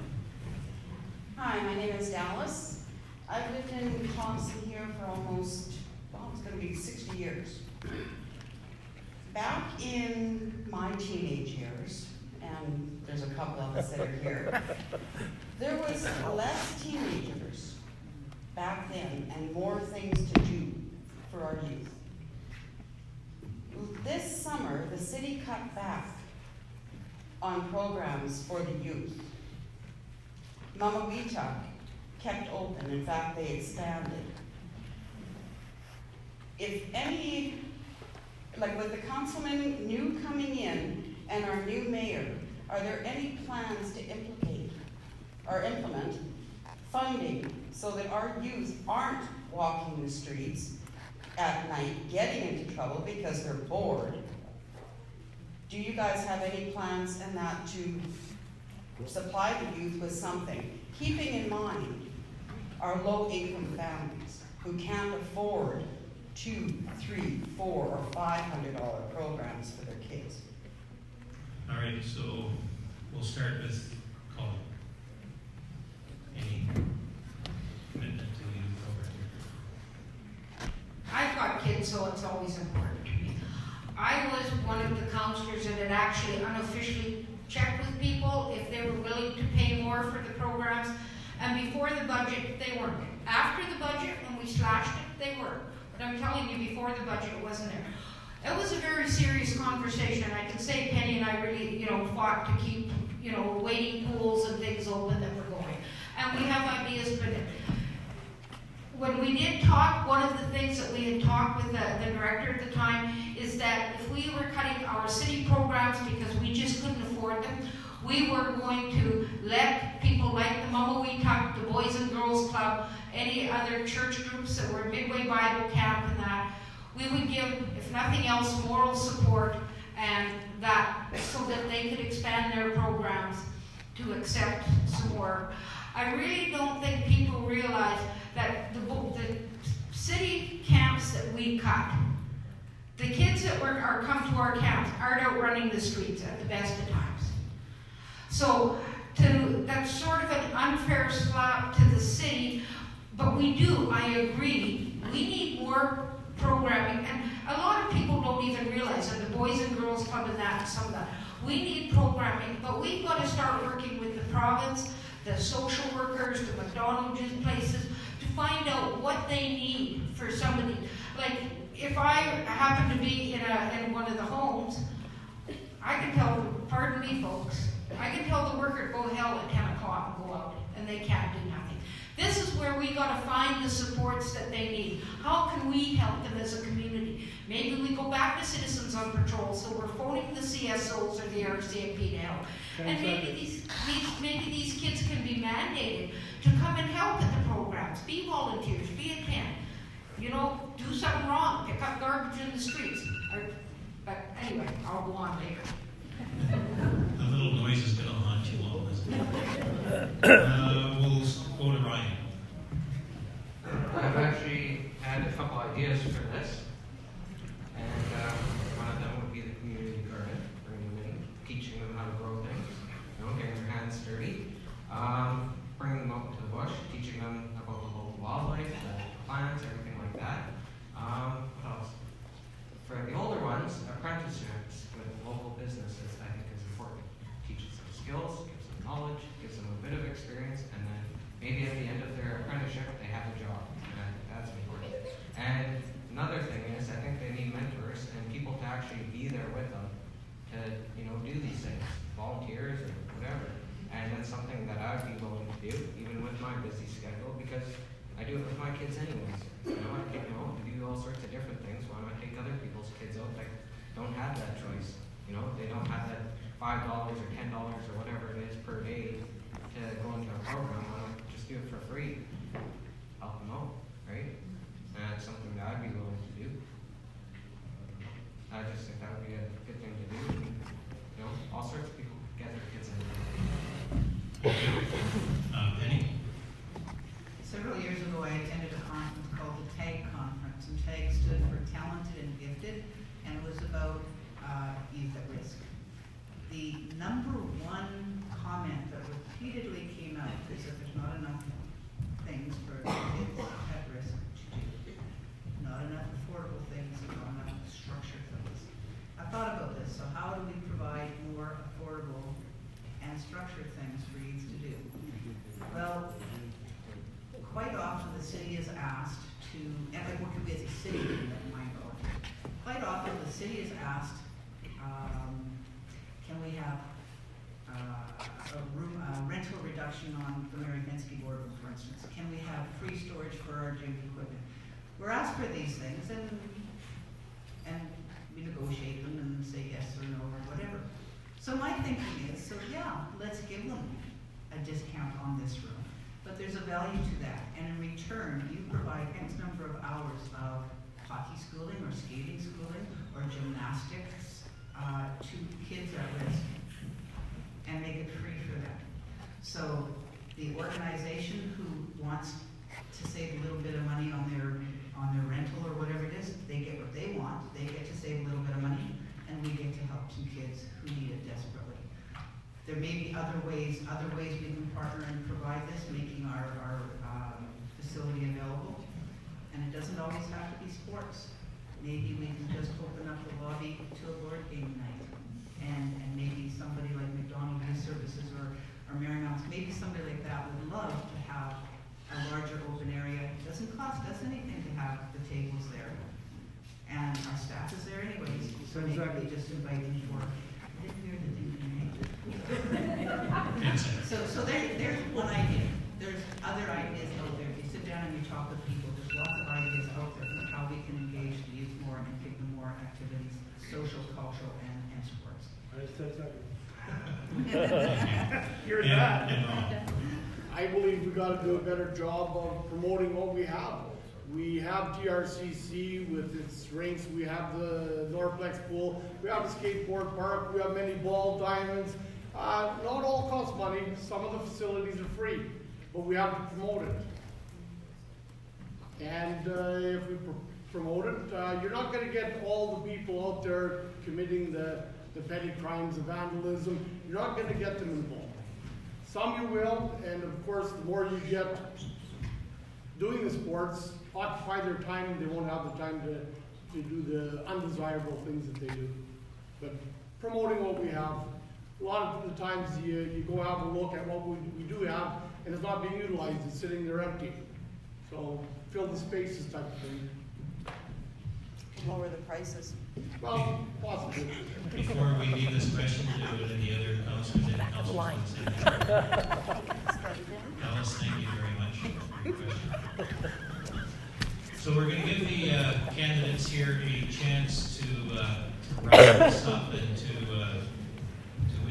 Hi, my name is Dallas. I've lived in Thompson here for almost, well, it's going to be 60 years. Back in my teenage years, and there's a couple of us that are here, there was less teenagers back then and more things to do for our youth. This summer, the city cut back on programs for the youth. Mama Weetuck kept open. In fact, they expanded. If any like with the councilman new coming in and our new mayor, are there any plans to implement funding so that our youth aren't walking the streets at night, getting into trouble because they're bored? Do you guys have any plans in that to supply the youth with something? Keeping in mind our low-income families who can't afford $200, $300, $400, or $500 programs for their kids. All right, so we'll start with Colin. Any commitment to the youth program? I've got kids, so it's always important to me. I was one of the counselors that had actually unofficially checked with people if they were willing to pay more for the programs. And before the budget, they weren't. After the budget, when we slashed it, they were. But I'm telling you, before the budget, it wasn't there. It was a very serious conversation. I can say Penny and I really, fought to keep, waiting pools and things open that were going. And we have ideas, but when we did talk, one of the things that we had talked with the director at the time is that if we were cutting our city programs because we just couldn't afford them, we were going to let people like the Mama We Tuck, the Boys and Girls Club, any other church groups that were Midway Bible Camp and that, we would give, if nothing else, moral support and that so that they could expand their programs to accept some more. I really don't think people realize that the city camps that we cut, the kids that are come to our camps aren't out running the streets at the best of times. So that's sort of an unfair slap to the city, but we do, I agree, we need more programming, and a lot of people don't even realize that the Boys and Girls Club and that, and some of that, we need programming, but we've got to start working with the province, the social workers, the McDonald's places, to find out what they need for somebody. Like, if I happen to be in one of the homes, I can tell, pardon me folks, I can tell the worker to go to hell at 10 o'clock and go out, and they can't do nothing. This is where we got to find the supports that they need. How can we help them as a community? Maybe we go back to Citizens on Patrol, so we're phoning the CSOs or the RCMP to help. And maybe these kids can be mandated to come and help at the programs, be volunteers, be a tent. Do something wrong, pick up garbage in the streets. But anyway, I'll go on later. The little noise is going to haunt you all, isn't it? We'll go to Ryan. I've actually had a couple ideas for this, and one of them would be the community garden, bringing them in, teaching them how to grow things, getting their hands dirty, bringing them out to the bush, teaching them about the local wildlife, the plants, everything like that. What else? For the older ones, apprenticeships with local businesses I think is important. Teaches them skills, gives them knowledge, gives them a bit of experience, and then maybe at the end of their apprenticeship they have a job. And I think that's important. And another thing is I think they need mentors and people to actually be there with them to do these things, volunteers or whatever. And that's something that I'd be willing to do, even with my busy schedule, because I do it with my kids anyways. I do all sorts of different things. Why not take other people's kids out that don't have that choice? They don't have that $5 or $10 or whatever it is per day to go into a program. Why not just do it for free? Help them out, right? And that's something that I'd be willing to do. I just think that would be a good thing to do. All sorts of people get their kids in. Penny? Several years ago, I attended a conference called the TAG Conference, and TAG stood for Talented and Gifted, and it was about youth at risk. The number one comment that repeatedly came out is that there's not enough things for kids at risk to do. Not enough affordable things, not enough structured things. I thought about this, so how do we provide more affordable and structured things for youth to do? Well, quite often the city is asked to, and like what could we as a city do that might go? Quite often the city is asked, can we have a rental reduction on the Mary Vinsky boardroom, for instance? Can we have free storage for our gym equipment? We're asked for these things, and we negotiate a discount on this room. But there's a value to that, and in return, you provide X number of hours of hockey schooling or skating schooling or gymnastics to kids at risk, and make it free for them. So the organization who wants to save a little bit of money on their rental or whatever it is, they get what they want. They get to save a little bit of money, and we get to help some kids who need it desperately. There may be other ways we can partner and provide this, making our facility available. And it doesn't always have to be sports. Maybe we can just open up the lobby to a board game night. And maybe somebody like McDonald Youth Services or Marymount's, maybe somebody like that would love to have a larger open area. It doesn't cost us anything to have the tables there. And our staff is there anyways, so maybe they just invite them for, I didn't hear the thing you made. So there's one idea. There's other ideas out there. If you sit down and you talk with people, there's lots of ideas out there for how we can engage the youth more and give them more activities, social, cultural, and sports. Hear that? I believe we gotta do a better job of promoting what we have. We have TRCC with its rinks, we have the Norplex pool, we have the skateboard park, we have many ball diamonds. Not all cost money, some of the facilities are free, but we have to promote it. And if we promote it, you're not gonna get all the people out there committing the petty crimes of vandalism. You're not gonna get them involved. Some you will, and of course, the more you get doing the sports, occupy their time, they won't have the time to do the undesirable things that they do. But promoting what we have, a lot of the times you go have a look at what we do have, and it's not being utilized, it's sitting there empty. So fill the spaces type of thing. Lower the prices. Well, possibly. Before we leave this question to any other councilors and councilors. Alice, thank you very much for your question. So we're going to give the candidates here a chance to wrap this up and to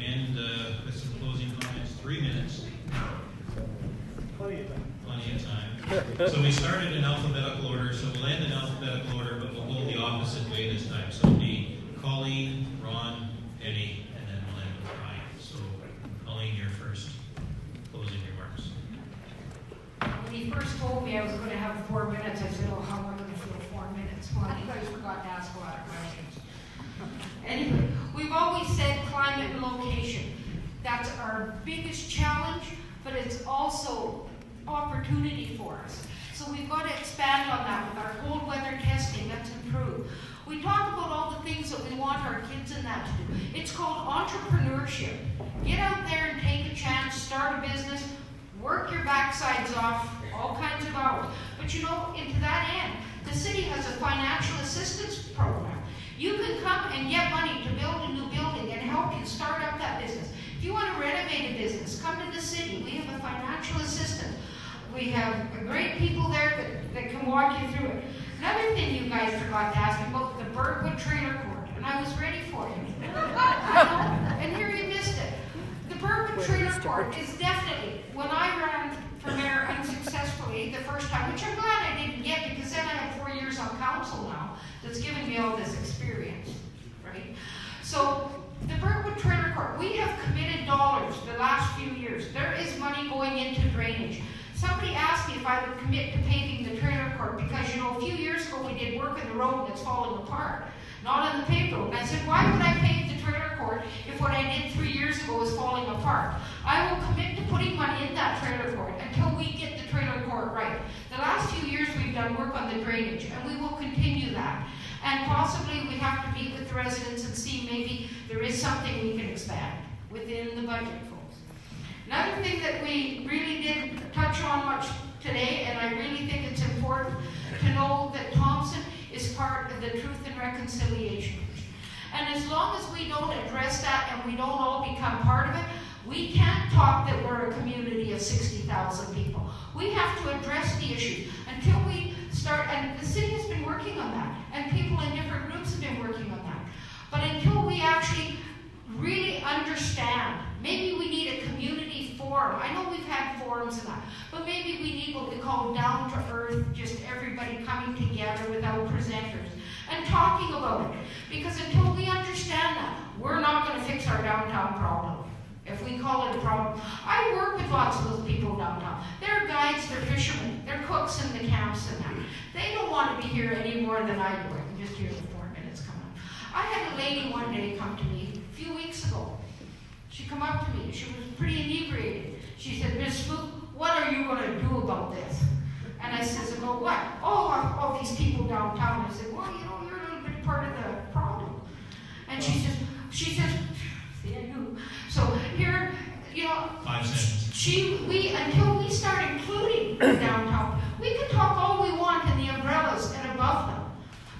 end with some closing comments. 3 minutes. Plenty of time. So we started in alphabetical order, so we'll end in alphabetical order, but we'll go the opposite way this time. So it'll be Colleen, Ron, Eddie, and then we'll end with Ryan. So Colleen, your first closing remarks. When he first told me I was going to have 4 minutes, I said, oh, how am I going to fill 4 minutes? Well, I think I forgot to ask a lot of questions. Anyway, we've always said climate and location. That's our biggest challenge, but it's also opportunity for us. So we've got to expand on that with our cold weather testing. Let's improve. We talk about all the things that we want our kids and that to do. It's called entrepreneurship. Get out there and take a chance, start a business, work your backsides off, all kinds of hours. But you know, into that end, the city has a financial assistance program. You can come and get money to build a new building and help you start up that business. If you want to renovate a business, come to the city. We have a financial assistant. We have great people there that can walk you through it. Another thing you guys forgot to ask me about the Birdwood Trailer Court, and I was ready for you. And here you missed it. The Birdwood Trailer Court is definitely, when I ran for mayor unsuccessfully the first time, which I'm glad I didn't get because then I have 4 years on council now that's given me all this experience, right? So the Birdwood Trailer Court, we have committed dollars the last few years. There is money going into drainage. Somebody asked me if I would commit to paving the trailer court because, you know, a few years ago we did work on the road and it's falling apart. Not on the paved road. And I said, why would I pave the trailer court if what I did 3 years ago was falling apart? I will commit to putting money in that trailer court until we get the trailer court right. The last few years we've done work on the drainage and we will continue that. And possibly we have to meet with the residents and see maybe there is something we can expand within the budget, folks. Another thing that we really didn't touch on much today, and I really think it's important to know that Thompson is part of the Truth and Reconciliation. And as long as we don't address that and we don't all become part of it, we can't talk that we're a community of 60,000 people. We have to address the issues until we start, and the city has been working on that, and people in different groups have been working on that. But until we actually really understand, maybe we need a community forum forum. I know we've had forums and that, but maybe we need what we call down to earth, just everybody coming together without presenters and talking about it. Because until we understand that, we're not going to fix our downtown problem. If we call it a problem, I work with lots of those people downtown. They're guides, they're fishermen, they're cooks in the camps and that. They don't want to be here any more than I do. I can just hear the 4 minutes come up. I had a lady one day come to me a few weeks ago. She come up to me. She was pretty inebriated. She said, "Miss Spook, what are you going to do about this?" And I says, "About what?" "Oh, all these people downtown." I said, "Well, you know, you're a little bit part of the problem." And she says, see, I knew. So here, you know, 5 seconds. Until we start including downtown, we can talk all we want in the umbrellas and above them.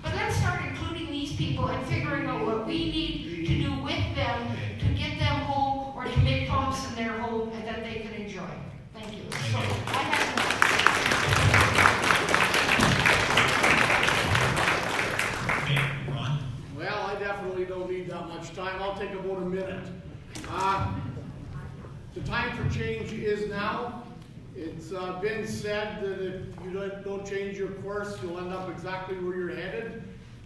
But let's start including these people and figuring out what we need to do with them to get them home or to make Thompson their home and that they can enjoy. Thank you. So I have Okay, Ron? Well, I definitely don't need that much time. I'll take about a minute. The time for change is now. It's been said that if you don't change your course, you'll end up exactly where you're headed.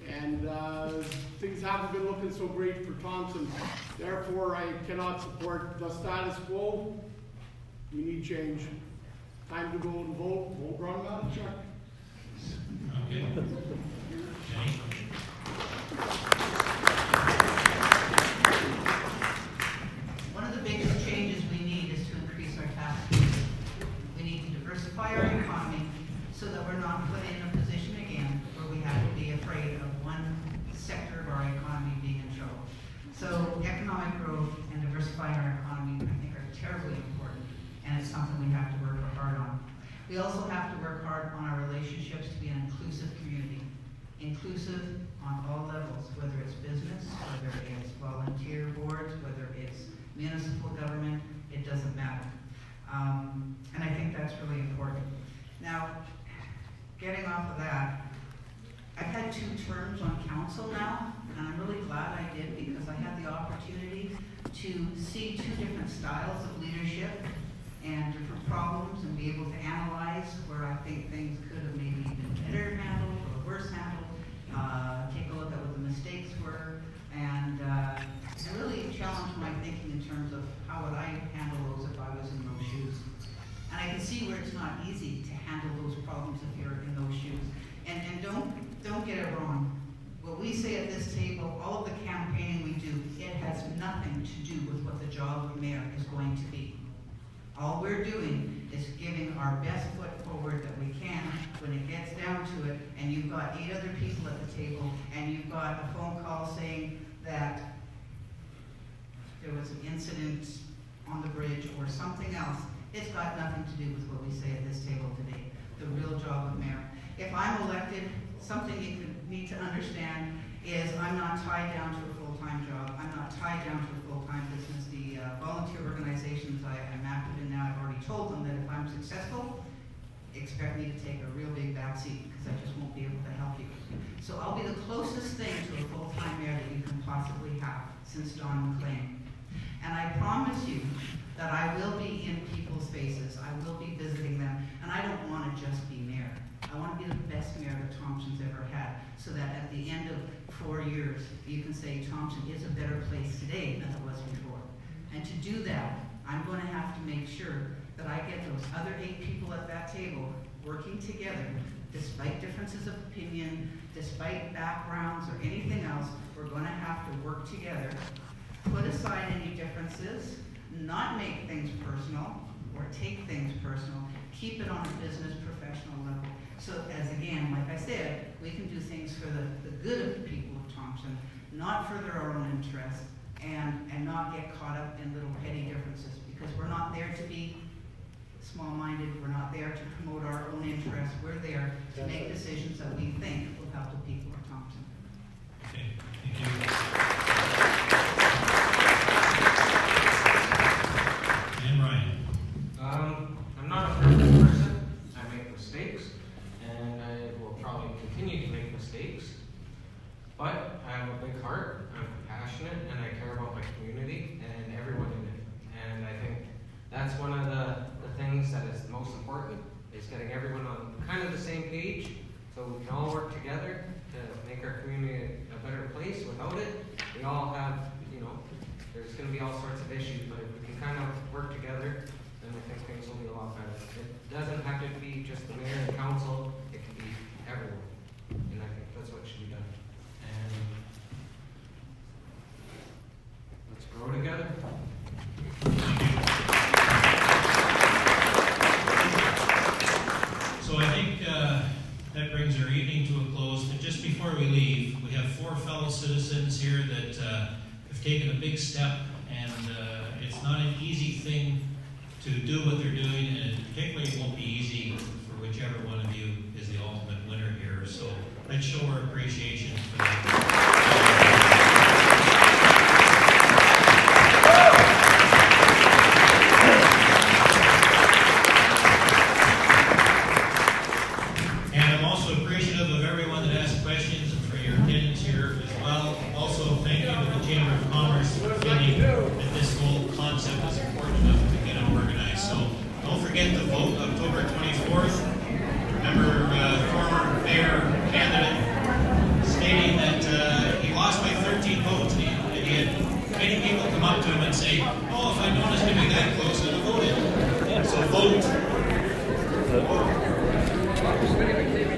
And things haven't been looking so great for Thompson. Therefore, I cannot support the status quo. We need change. Time to go and vote. Vote Ron Matchuk. Okay. Jenny? One of the biggest changes we need is to increase our tax base. We need to diversify our economy so that we're not put in a position again where we have to be afraid of one sector of our economy being in trouble. So economic growth and diversifying our economy, I think, are terribly important, and it's something we have to work hard on. We also have to work hard on our relationships to be an inclusive community. Inclusive on all levels, whether it's business, whether it's volunteer boards, whether it's municipal government, it doesn't matter. And I think that's really important. Now, getting off of that, I've had 2 terms on council now, and I'm really glad I did because I had the opportunity to see 2 different styles of leadership and different problems and be able to analyze where I think things could have maybe been better handled or worse handled, take a look at what the mistakes were, and really challenge my thinking in terms of how would I handle those if I was in those shoes. And I can see where it's not easy to handle those problems if you're in those shoes. And don't get it wrong. What we say at this table, all of the campaigning we do, it has nothing to do with what the job of mayor is going to be. All we're doing is giving our best foot forward that we can when it gets down to it, and you've got 8 other people at the table, and you've got a phone call saying that there was an incident on the bridge or something else. It's got nothing to do with what we say at this table today, the real job of mayor. If I'm elected, something you need to understand is I'm not tied down to a full-time job. I'm not tied down to a full-time business. The volunteer organizations I'm active in now, I've already told them that if I'm successful, expect me to take a real big back seat because I just won't be able to help you. So I'll be the closest thing to a full-time mayor that you can possibly have since Don McLean. And I promise you that I will be in people's faces. I will be visiting them. And I don't want to just be mayor. I want to be the best mayor that Thompson's ever had, so that at the end of 4 years, you can say Thompson is a better place today than it was before. And to do that, I'm going to have to make sure that I get those other 8 people at that table working together, despite differences of opinion, despite backgrounds or anything else. We're going to have to work together, put aside any differences, not make things personal or take things personal, keep it on a business professional level. So as again, like I said, we can do things for the good of the people of Thompson, not further our own interests, and not get caught up in little petty differences, because we're not there to be small-minded, we're not there to promote our own interests, we're there to make decisions that we think will help the people of Thompson. Okay, thank you. And Ryan? I'm not a perfect person. I make mistakes, and I will probably continue to make mistakes. But I have a big heart, I'm compassionate, and I care about my community and everyone in it. And I think that's one of the most important, is getting everyone on kind of the same page, so we can all work together to make our community a better place. Without it, we all have, there's gonna be all sorts of issues, but if we can kind of work together, then I think things will be a lot better. It doesn't have to be just the mayor and council, it can be everyone, and I think that's what should be done. And let's grow together. So I think that brings our evening to a close. But just before we leave, we have 4 fellow citizens here that have taken a big step, and it's not an easy thing to do what they're doing, and particularly it won't be easy for whichever one of you is the ultimate winner here. So let's show our appreciation for that. Forget the vote October 24th. Remember former mayor candidate stating that he lost by 13 votes. And he had many people come up to him and say, "Oh, if I'd known it was going to be that close, I'd have voted." So vote.